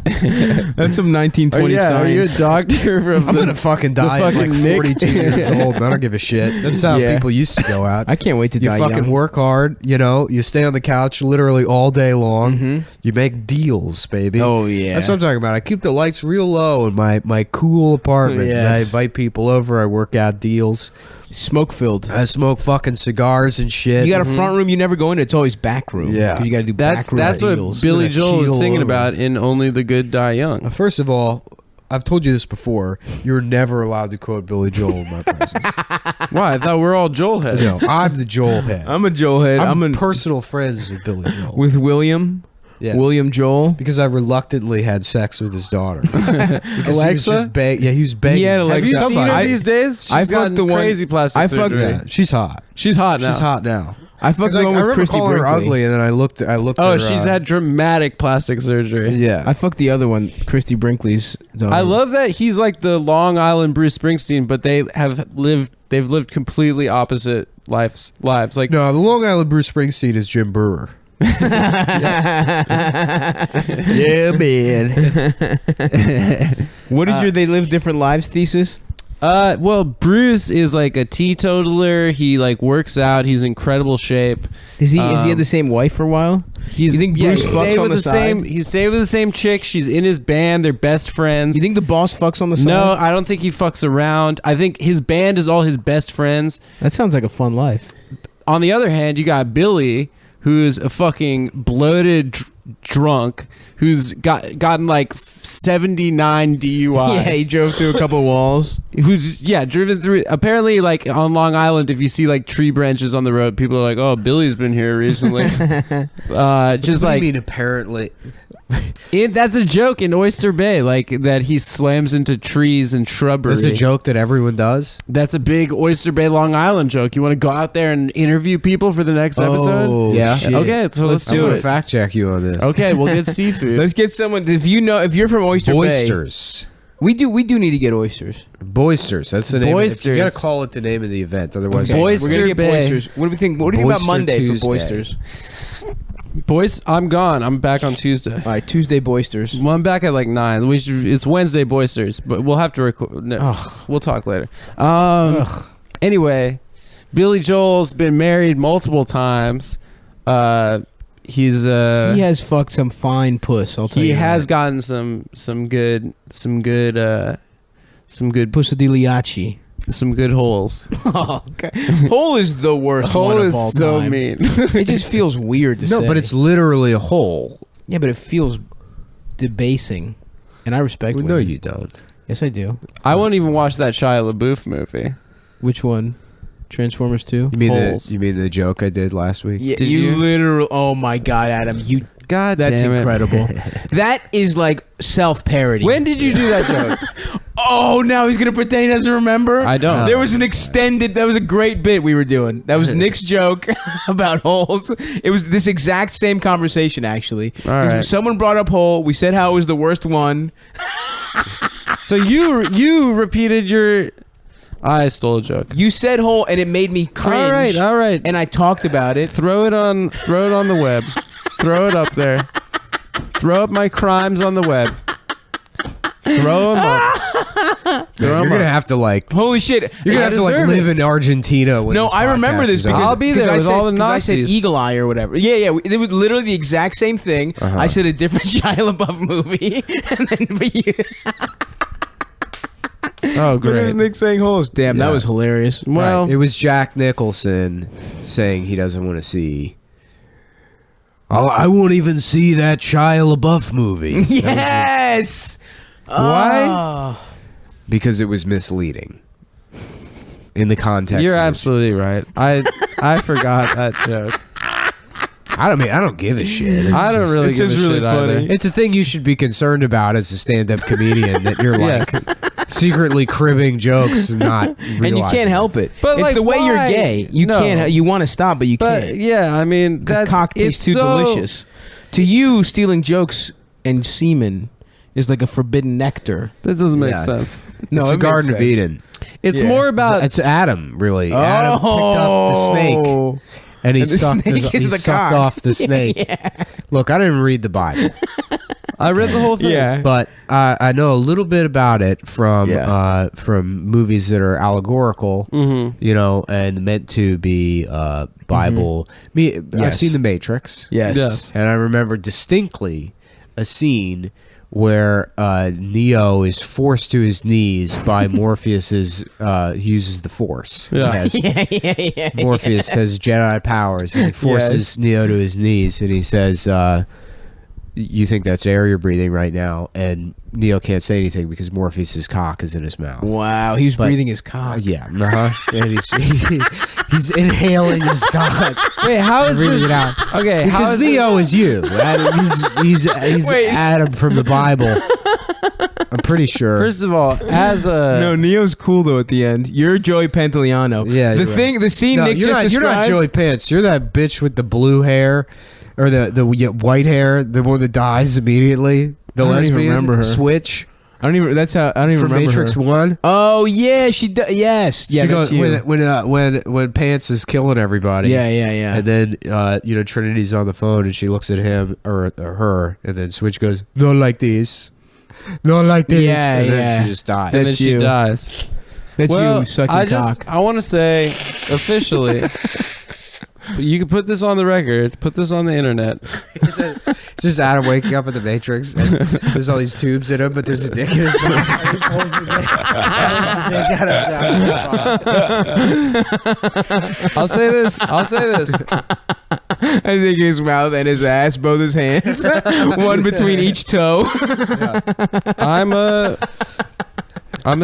That's some 1920 Are you a science. doctor? I'm gonna fucking die at like fucking Nick. 42 years old. And I don't give a shit. That's how Yeah. people used to go out. I can't wait to You die fucking young. work hard, you know. You stay on the couch literally all day long. Mhm. You make deals, baby. Oh yeah, That's what I'm talking about. I keep the lights real low in my cool apartment. And I Yes. invite people over. I work out deals. smoke filled. I smoke fucking cigars and shit. You got a front room you never go into. It's always back room. Yeah. 'Cause you got to do That's back room what deals. Billy Gonna Joel was keel singing over. about in Only the Good Die Young. First of all, I've told you this before. You're never allowed to quote Billy Joel in my presence. Why? I thought we're all Joel heads. No, I'm the Joel head. I'm a Joel head. I'm in personal friends with Billy Joel. with William. Yeah. William Joel. Because I reluctantly had sex with his daughter. Because he was Alexa? just he was begging. He had Have Alexa. you seen Somebody- her these days? She's I fucked gotten the one- crazy plastic I fucked- surgery. Yeah, she's hot. She's hot now. She's hot now. I fucked 'Cause the one I with remember Christy calling her Brinkley. ugly, and then I looked. Oh, at her, she's had dramatic plastic surgery. Yeah. I fucked the other one, Christy Brinkley's daughter. I love that he's like the Long Island Bruce Springsteen, but they've lived completely opposite lives. Like No, the Long Island Bruce Springsteen is Jim Brewer. Yeah, man. What is your "they live different lives" thesis? well, Bruce is like a teetotaler. He like works out. He's in incredible shape. Is he had the same wife for a while? He's You think yeah, Bruce he fucks stayed on with the the side? same. He stayed with the same chick. She's in his band. They're best friends. You think the boss fucks on the side? No, I don't think he fucks around. I think his band is all his best friends. That sounds like a fun life. On the other hand, you got Billy, who's a fucking bloated drunk, who's gotten like 79 DUIs. Yeah, he drove through a couple walls. Who's driven through. Apparently, like on Long Island, if you see like tree branches on the road, people are like, "Oh, Billy's been here recently." Just What do like you mean apparently? that's a joke in Oyster Bay, like that he slams into trees and shrubbery. That's a joke that everyone does. That's a big Oyster Bay, Long Island joke. You want to go out there and interview people for the next episode? Oh, Yeah. shit. Okay, so let's I'm do gonna it. fact check you on this. Okay, we'll get seafood. Let's get someone. If you're from Oyster Bay, Boysters. we do need to get oysters. Boysters. That's the name. Boysters. You gotta call it the name of the event, otherwise. Okay, Oyster we're gonna get Bay. boysters. What do we think? What do you think about Boyster Monday Tuesday. for boysters? Boys, I'm gone. I'm back on Tuesday. All right, Tuesday boysters. Well, I'm back at like 9. It's Wednesday Boysters, but we'll have to record. No, we'll talk later. Anyway, Billy Joel's been married multiple times. He's He has fucked some fine puss. I'll tell you. he has that. gotten some good Pussa di Liacci. some good holes. Oh, okay. Hole is the worst Hole one of is all so time. mean. It just feels weird to say. No, but it's literally a hole. yeah, but it feels debasing, and I respect. Well, no, women. you don't. Yes, I do. I won't even watch that Shia LaBeouf movie. Which one? Transformers 2? You mean Holes. the joke I did last week? Yeah, Did you you? literally. Oh my God, Adam! You. God That's damn it. incredible. That is like self-parody. When did you do that joke? Oh, now he's gonna pretend he doesn't remember. I don't. There was an extended. That was a great bit we were doing. That was Nick's joke about holes. It was this exact same conversation actually. All right. Someone brought up hole. We said how it was the worst one. So you repeated your. I stole a joke. You said hole, and it made me cringe. All right. And I talked about it. Throw it on the web. Throw it up there. Throw up my crimes on the web. Throw them up. You're gonna have to like. Holy shit! You're gonna I have to like deserve live in Argentina. When No, this I remember podcast this is because over. I'll be there I with said, all the 'cause I said Nazis. Eagle Eye or whatever. Yeah. It was literally the exact same thing. I said a different Shia LaBeouf movie, and then but you. Oh, But it was great. Nick saying holes. Damn, that Yeah. was hilarious. Well, Right. It was Jack Nicholson saying he doesn't want to see. I won't even see that Shia LaBeouf movie. Yes. Why? Oh. Because it was misleading. In the context. you're of the- absolutely right. I forgot that joke. I don't give a shit. It's I don't just- really it's give just a really shit funny. either. It's a thing you should be concerned about as a stand-up comedian that you're like secretly cribbing jokes and not And you realizing can't it. help it. But, it's like, the way why? you're gay. You No. can't. You want to stop, but you But can't. yeah, I mean, Because that's cock tastes it's too so- delicious. To you, stealing jokes and semen is like a forbidden nectar. That doesn't make Yeah. sense. No, it's it the makes Garden of sense. Eden. It's Yeah. more about It's Adam, really. Adam picked up the snake, and he And the sucked, snake is he the sucked cock. off the snake. Look, I didn't read the Bible, I read the whole thing. Yeah. but I know a little bit about it from Yeah. from movies that are allegorical, you know, and meant to be Bible. I've Yes. seen The Matrix. Yes. Yes. And I remember distinctly a scene where Neo is forced to his knees by Morpheus's. He uses the Force. Yeah. Yeah. Morpheus has Jedi powers, and he forces Neo to his knees, and he says, "You think that's air you're breathing right now?" And Neo can't say anything because Morpheus's cock is in his mouth. Wow, he's But- breathing his cock. Yeah, and he's inhaling his cock. Wait, how is breathing this? it out. Okay, how Because is Neo is you. He's Wait. Adam from the Bible. I'm pretty sure. First of all, as a No, Neo's cool though. At the end, you're Joey Pantoliano. Yeah, the you're thing, the scene no, Nick you're just not. You're described. not Joey Pants. You're that bitch with the blue hair, or the white hair, the one that dies immediately. The I don't even lesbian remember her. Switch I don't even. That's how I don't even from remember Matrix her. 1. Oh yeah, she does. Yes, yeah. she that's goes you. when Pants is killing everybody. Yeah. And then Trinity's on the phone and she looks at him or her, and then Switch goes, "Not like this, not like this." Yeah, and then yeah. she just dies. and then That's she you. dies. That's Well, you sucking cock. I want to say officially, but you can put this on the record, put this on the internet. It's just Adam waking up in the Matrix, and there's all these tubes in him, but there's a dick in his mouth. He pulls the dick out of I'll say this. I think his mouth and his ass, both his hands, one between each toe. I'm a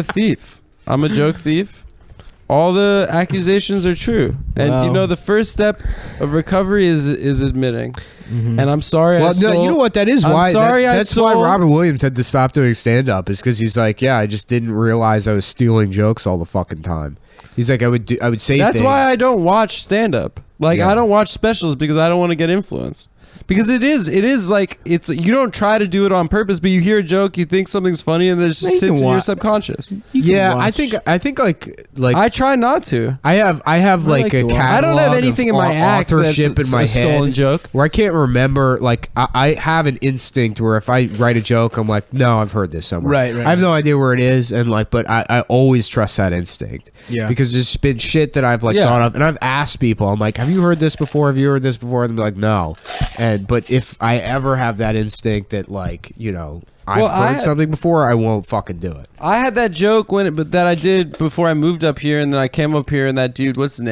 thief. I'm a joke thief. All the accusations are true, and Wow. the first step of recovery is admitting. And I'm sorry. Well, I stole, no, you know what? That is I'm why. sorry I that's why stole- Robin Williams had to stop doing stand up. Is because he's like, yeah, I just didn't realize I was stealing jokes all the fucking time. He's like, I would say. That's things. why I don't watch stand up. Like Yeah. I don't watch specials because I don't want to get influenced. Because it is like you don't try to do it on purpose, but you hear a joke, you think something's funny, and then it just No, you sits can in your watch- subconscious. You can Yeah, watch. I think like I try not to. I have like like a to watch. catalog I don't have anything of in my act authorship that's in my a stolen head joke. where I can't remember. Like I have an instinct where if I write a joke, I'm like, no, I've heard this somewhere. Right. I have no idea where it is, and like, but I always trust that instinct. Yeah. Because there's been shit that I've like Yeah. thought of, and I've asked people. I'm like, have you heard this before? Have you heard this before? And they're like, no. But if I ever have that instinct that like I've Well, heard something before, I won't fucking do it. I had that joke that I did before I moved up here, and then I came up here, and that dude, what's his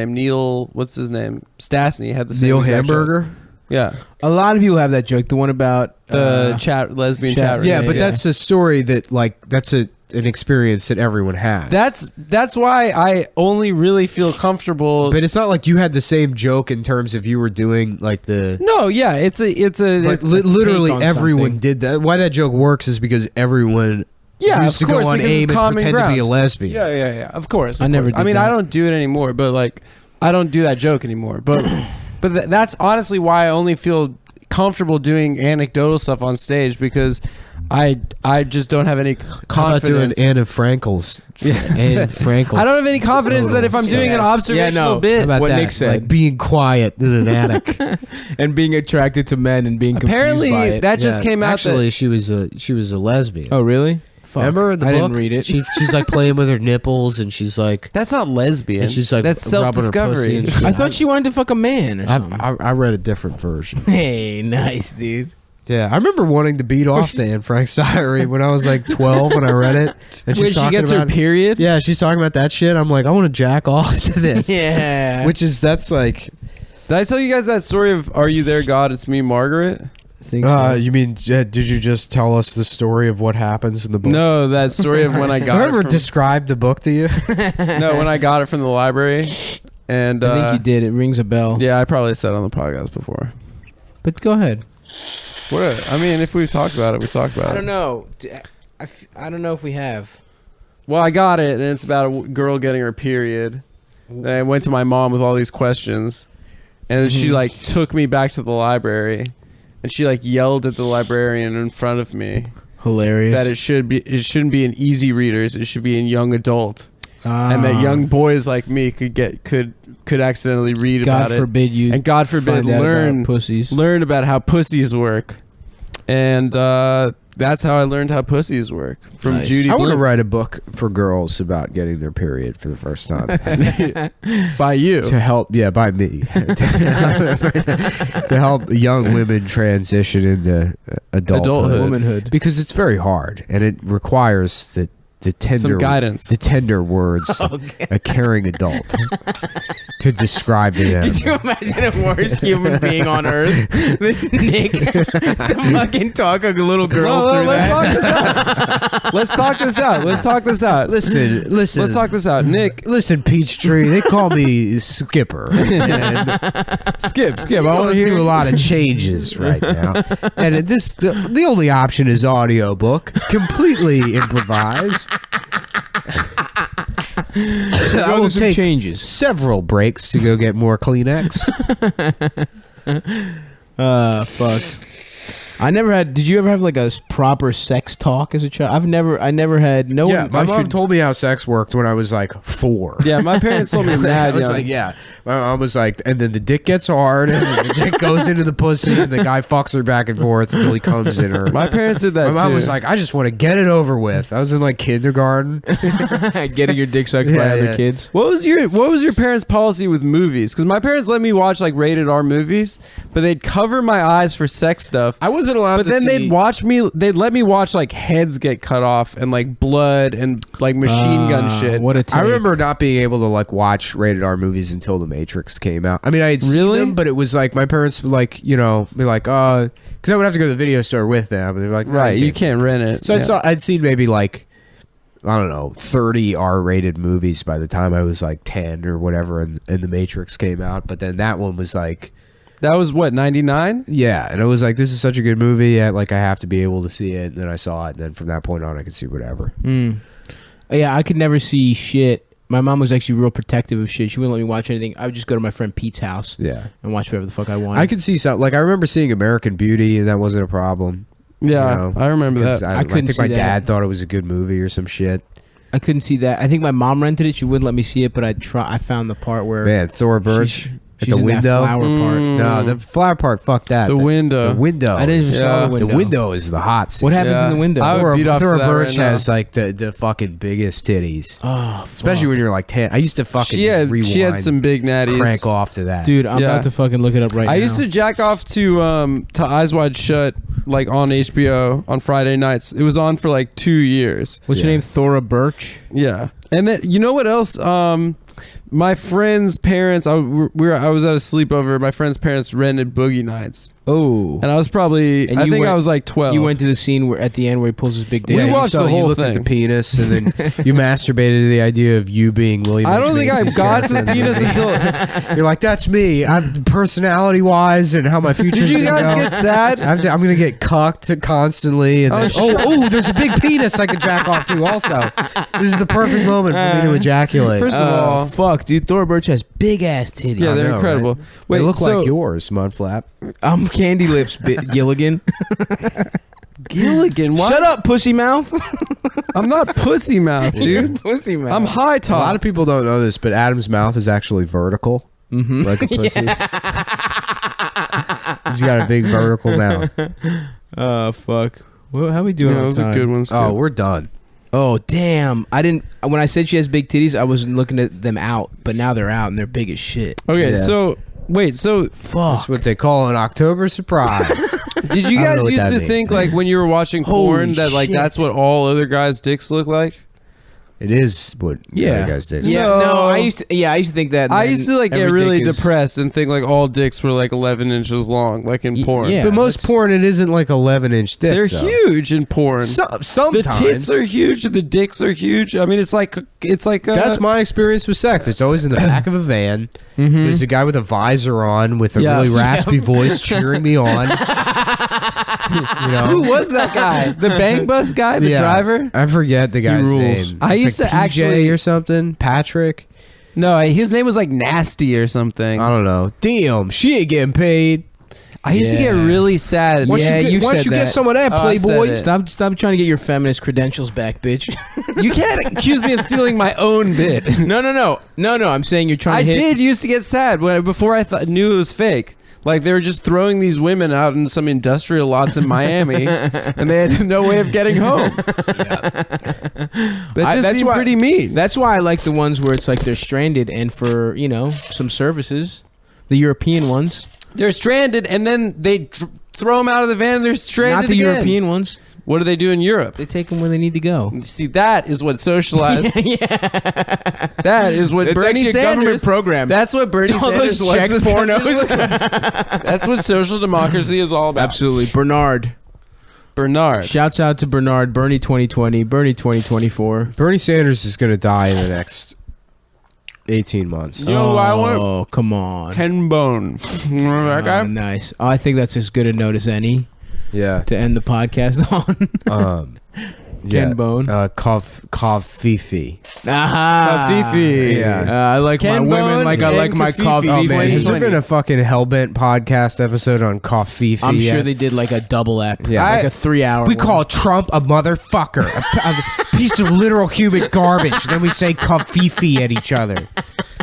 name, Stastny, had the same Neil exact joke. Hamburger. Yeah, A lot of people have that joke. The one about the lesbian chat room. Yeah, but that's a story that like that's an experience that everyone has. That's why I only really feel comfortable. But it's not like you had the same joke in terms of you were doing like the. No, yeah, it's But a literally take on everyone something. did that. Why that joke works is because everyone yeah, used of to course, go on because it's AIM and common pretend ground. to be a lesbian. Yeah. Of course. I never I did mean, that. I don't do it anymore, but like, I don't do that joke anymore. But that's honestly why I only feel comfortable doing anecdotal stuff on stage, because I just don't have any How about doing confidence. Anne Frankel's? Anne Frankel's. I don't have any confidence that if I'm doing an observational no. bit, How about what that? Nick said. Like being quiet in an attic. and being attracted to men and being apparently confused by it. that just Yeah, came out. Actually, she was a lesbian. Oh really? Fuck. Remember in the I book? didn't read it. She's like playing with her nipples, and she's like, that's not lesbian. and she's like, that's rubbing her pussy self-discovery. and shit. I thought she wanted to fuck a man or something. I read a different version. Hey, nice dude. Yeah, I remember wanting to beat off to Anne Frank's diary when I was like 12 when I read it. And When she's she talking gets her about period. Yeah, she's talking about that shit. I'm like, I want to jack off to this. Yeah. That's like, Did I tell you guys that story of "Are you there, God? It's me, Margaret"? I think so. you mean, did you just tell us the story of what happens in the book? No, that story of when I got I it ever from, described the book to you? no, when I got it from the library, and I think you did. It rings a bell. Yeah, I probably said it on the podcast before. But go ahead. I mean, if we've talked about it, we talked about it. I don't know. I don't know if we have. Well, I got it, and it's about a girl getting her period. Then I went to my mom with all these questions, and then she like took me back to the library, and she like yelled at the librarian in front of me. Hilarious. that it shouldn't be in easy readers. It should be in young adult, and that young boys like me could accidentally read about it. God forbid you. And God forbid find out learn about pussies. learn about how pussies work, and that's how I learned how pussies work from Nice. Judy I want to Blume. write a book for girls about getting their period for the first time. By you. To help, by me. To help young women transition into adulthood. Womanhood. Because it's very hard, and it requires the tender Some guidance. the tender words a caring adult to describe to them. Could you imagine a worse human being on earth than Nick to fucking talk a little girl through that? Let's talk this out. Let's talk this out. Listen. Let's talk this out. Nick, Listen, Peachtree, they call me Skipper. And skip. I I'm want going to through hear a lot of changes right now. And the only option is audiobook, completely improvised. I will take changes. several breaks to go get more Kleenex. Fuck. I never had. Did you ever have like a proper sex talk as a child? I never had. No Yeah, one. my mom told me how sex worked when I was like 4. Yeah, my parents told me I that. was like, my mom was like, and then the dick gets hard, and then the dick goes into the pussy, and the guy fucks her back and forth until he comes in her. My parents did that My mom too. was like, I just want to get it over with. I was in like kindergarten. getting your dick sucked by Yeah, other yeah. kids. What was your parents' policy with movies? Because my parents let me watch like rated R movies, but they'd cover my eyes for sex stuff. I wasn't allowed But to then see. they'd let me watch like heads get cut off and like blood and like machine gun shit. What a take. I remember not being able to like watch rated R movies until The Matrix came out. I mean, I had seen Really? them, but it was like my parents would like, be like, because I would have to go to the video store with them, and they're like, no, Right, you can't rent it. So Yeah. I'd seen maybe like, I don't know, 30 R-rated movies by the time I was like 10 or whatever, and The Matrix came out. But then that one was like, That was what, 99? yeah, and it was like, this is such a good movie, like I have to be able to see it. And then I saw it, and then from that point on, I could see whatever. Yeah, I could never see shit. My mom was actually real protective of shit. She wouldn't let me watch anything. I would just go to my friend Pete's house Yeah, and watch whatever the fuck I wanted. I could see something. Like I remember seeing American Beauty, and that wasn't a problem. Yeah, You know, I remember 'cause that. I couldn't think see my that. dad thought it was a good movie or some shit. I couldn't see that. I think my mom rented it. She wouldn't let me see it, but I found the part where Man, Thora Birch she's at the in that window. flower part. No, the flower part. Fuck that. The window. The window. I didn't even is- saw the window. The window is the hot scene. What happens Yeah. in the window? I would beat off to Thora that Birch right now. has like the fucking biggest titties, Oh, especially fuck. when you're like 10. I used to fucking She just had rewind, some big natties. crank off to that. Dude, I'm Yeah. about to fucking look it up right now. I used to jack off to Eyes Wide Shut like on HBO on Friday nights. It was on for like 2 years. What's your Yeah. name? Thora Birch. Yeah, and then you know what else? My friend's parents. I was at a sleepover. My friend's parents rented Boogie Nights, Oh. and I was probably. And I you think went- I was like 12. You went to the scene where at the end where he pulls his big dick. We you watched saw- the you whole looked at thing. the penis, and then you masturbated to the idea of you being William. I H. don't think I Macy's got to the character in penis movie. until. You're like, that's me. I'm personality wise, and how my future's Did you gonna guys go. get sad? I'm gonna get cucked constantly, and then, there's a big penis I could jack off to. Also, this is the perfect moment for me to ejaculate. First of all, fuck, dude. Thora Birch has big ass titties. yeah, I they're know, incredible. right? Wait, they look so, like yours, Mudflap. I'm Candy Lips, Gilligan. Gilligan. Why? Shut up, pussy mouth. I'm not pussy mouth, dude. Pussy mouth. I'm high A top. lot of people don't know this, but Adam's mouth is actually vertical, like a pussy. He's got a big vertical mouth. Oh fuck. Well, how we doing? Yeah, on that was a time? good one. Oh, we're done. Oh damn! I didn't. When I said she has big titties, I wasn't looking at them out, but now they're out and they're big as shit. Okay, Yeah. so wait, so Fuck. That's what they call an October surprise. did you I don't know guys what used that to means. think like when you were watching Holy porn that like shit. that's what all other guys' dicks look like? It is what Yeah. you guys did. Yeah. No. No, I used to think that. I and used to like get every really dick is- depressed and think like all dicks were like 11 inches long, like in porn. yeah. But most that's- porn, it isn't like 11-inch dicks. They're though. huge in porn. Sometimes The tits are huge, the dicks are huge. I mean, it's like That's my experience with sex. It's always in the back of a van. Mhm. There's a guy with a visor on with a Yeah. really raspy voice cheering me on. Who was that guy? The Bang Bus guy, the Yeah. driver? I forget the guy's rules. name. I It's used like to PJ actually- or something. Patrick. No, his name was like Nasty or something. I don't know. Damn, she ain't getting paid. I used to get Yeah. really sad. Once Yeah, you you get, once said you get that. some of that, Oh, I said Playboy. it. Stop trying to get your feminist credentials back, bitch. You can't accuse me of stealing my own bit. No. I'm saying you're trying I to hit. did used to get sad before I knew it was fake. Like they were just throwing these women out in some industrial lots in Miami, and they had no way of getting home. That just seemed pretty mean. That's why I like the ones where it's like they're stranded and for some services, the European ones, They're stranded, and then they throw them out of the van. And they're stranded. not the again. European ones. What do they do in Europe? They take them where they need to go. See, that is what socialized. That is what It's Bernie actually a Sanders government program. That's what Bernie All Sanders those was. Czech pornos. That's what social democracy is all about. Absolutely, Bernard. Shouts out to Bernard. Bernie 2020. Bernie 2024. Bernie Sanders is going to die in the next 18 months. You know who I want? Oh, come on. Ken Bone. Remember that guy? Oh, nice. Oh, I think that's as good a note as any Yeah. to end the podcast on. Ken Bone. Fifi. Aha. Fifi. Yeah. I like Ken my women Bone like I and like my Kafifi. coffee. Oh man, has there 2020. been a fucking Hellbent podcast episode on Fifi? I'm sure yet? they did like a double ep. Yeah. Like a 3-hour We one. call Trump a motherfucker, a piece of literal human garbage. Then we say Fifi at each other.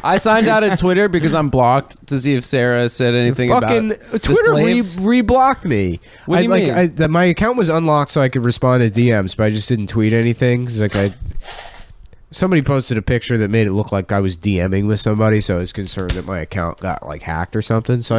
I signed out of Twitter because I'm blocked to see if Sarah said anything Fucking about the Twitter slaves. re-blocked me. What do you mean? My account was unlocked so I could respond to DMs, but I just didn't tweet anything. 'Cause, somebody posted a picture that made it look like I was DMing with somebody, so I was concerned that my account got like hacked or something. So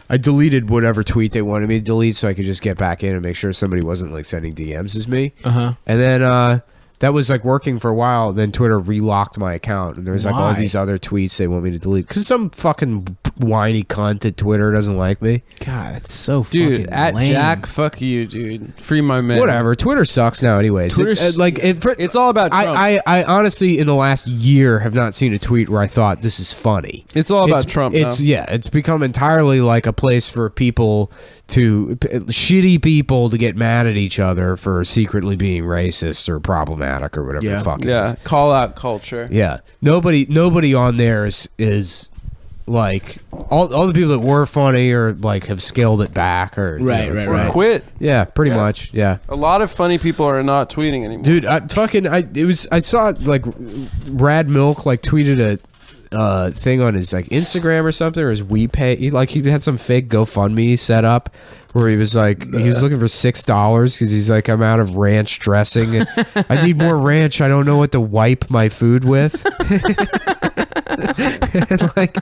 I deleted whatever tweet they wanted me to delete, so I could just get back in and make sure somebody wasn't like sending DMs as me. And then that was like working for a while. Then Twitter relocked my account, and there's like all Why? these other tweets they want me to delete because some fucking whiny cunt at Twitter doesn't like me. God, that's so Dude, fucking at lame. Jack, fuck you, dude. Free my man. Whatever. Twitter sucks now, anyways. Twitter's- It's all about Trump. I honestly, in the last year, have not seen a tweet where I thought this is funny. It's all about Trump It's now. it's become entirely like a place for people shitty people to get mad at each other for secretly being racist or problematic or whatever Yeah. the fuck it Yeah, is. call out culture. Yeah. Nobody on there is like all the people that were funny or like have scaled it back or Right, it's right. like- Quit. Yeah, pretty Yeah. much. Yeah. A lot of funny people are not tweeting anymore. Dude, I saw like Rad Milk like tweeted a thing on his like Instagram or something, or his WePay. He had some fake GoFundMe set up where he was like he was looking for $6 because he's like, I'm out of ranch dressing and I need more ranch. I don't know what to wipe my food with. And, like,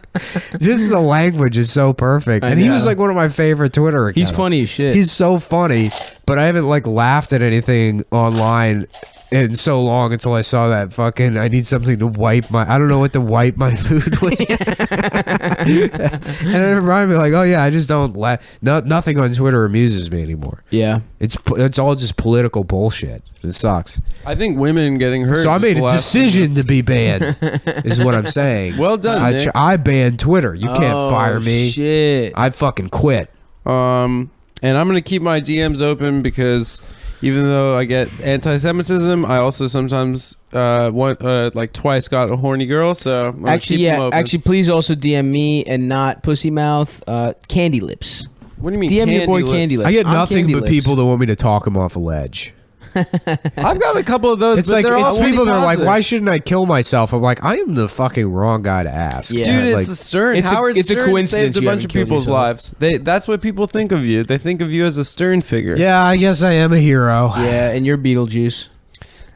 just the language is so perfect, and he was like one of my favorite Twitter accounts. He's funny as shit. He's so funny, but I haven't like laughed at anything online in so long until I saw that fucking I need something to wipe my I don't know what to wipe my food with. And it reminded me like, oh yeah, I just don't laugh. Nothing on Twitter amuses me anymore. Yeah. It's all just political bullshit. It sucks. I think women getting hurt. So I is made the a last decision thing to be banned. Is what I'm saying. Well done, Nick. I banned Twitter. You can't Oh, fire me. Shit. I fucking quit. And I'm gonna keep my DMs open because even though I get anti-Semitism, I also sometimes like twice got a horny girl. So I'm gonna keep them open. Actually, please also DM me and not Pussy Mouth. Candy Lips. What do you mean? DM your boy lips? Candy Lips. I get I'm nothing Candy but Lips. people that want me to talk them off a ledge. I've got a couple of those. It's but like they're all it's people that are like, positive. why shouldn't I kill myself? I'm like, I am the fucking wrong guy to ask. Yeah. Dude, Like, it's a Stern. it's a- Howard it's a Stern coincidence saved a you bunch haven't of killed people's yourself. lives. That's what people think of you. They think of you as a Stern figure. yeah, I guess I am a hero. Yeah, and you're Beetlejuice.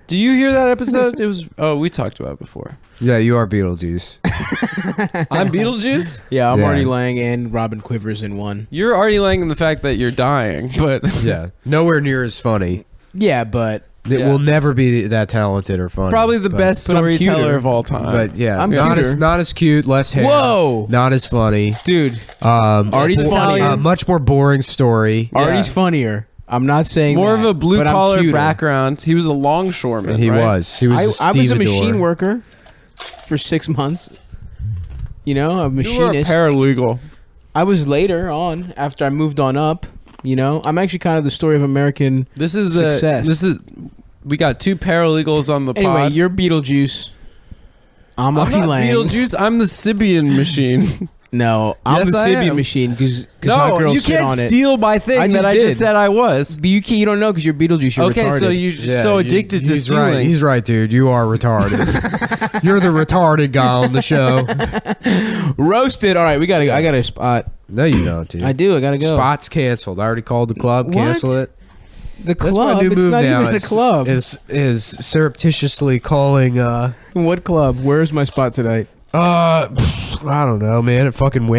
Do you hear that episode? It was. Oh, we talked about it before. Yeah, you are Beetlejuice. I'm Beetlejuice. Yeah, I'm Yeah. Artie Lang and Robin Quivers in one. You're already laying in the fact that you're dying, but Yeah, nowhere near as funny. Yeah, but It Yeah. will never be that talented or funny. probably the but- best but I'm storyteller cuter. of all time. But yeah, I'm not cuter. as cute, less hair. Whoa. not as funny. dude, Artie's funny. much more boring story. Artie's funnier. I'm not saying more that, of a blue but I'm collar cuter. background. He was a longshoreman. He right? was. He was. I was a stevedore. machine worker for 6 months. You know, a You were a machinist. paralegal. I was later on after I moved on up. You know, I'm actually kind of the story of American. This is Success. We got two paralegals on the Anyway, pod. you're Beetlejuice. I'm I'm Artie not Lang. Beetlejuice. I'm the Sibian machine. No, I'm Yes, the I Sibian am. machine because No, hot girls you sit on can't it. steal my thing I that just I did. just said I was. But you can't. You don't know because you're Beetlejuice. You're Okay, retarded. so you're so addicted to he's stealing. Right. He's right, dude. You are retarded. You're the retarded guy on the show. roasted. All right, we gotta. I got a spot. No, you don't, dude. I do. I gotta go. Spot's canceled. I already called the club. What? Cancel it. The That's club. my new It's move not now. even a club. Is surreptitiously calling. What club? Where's my spot tonight? I don't know, man. It fucking went.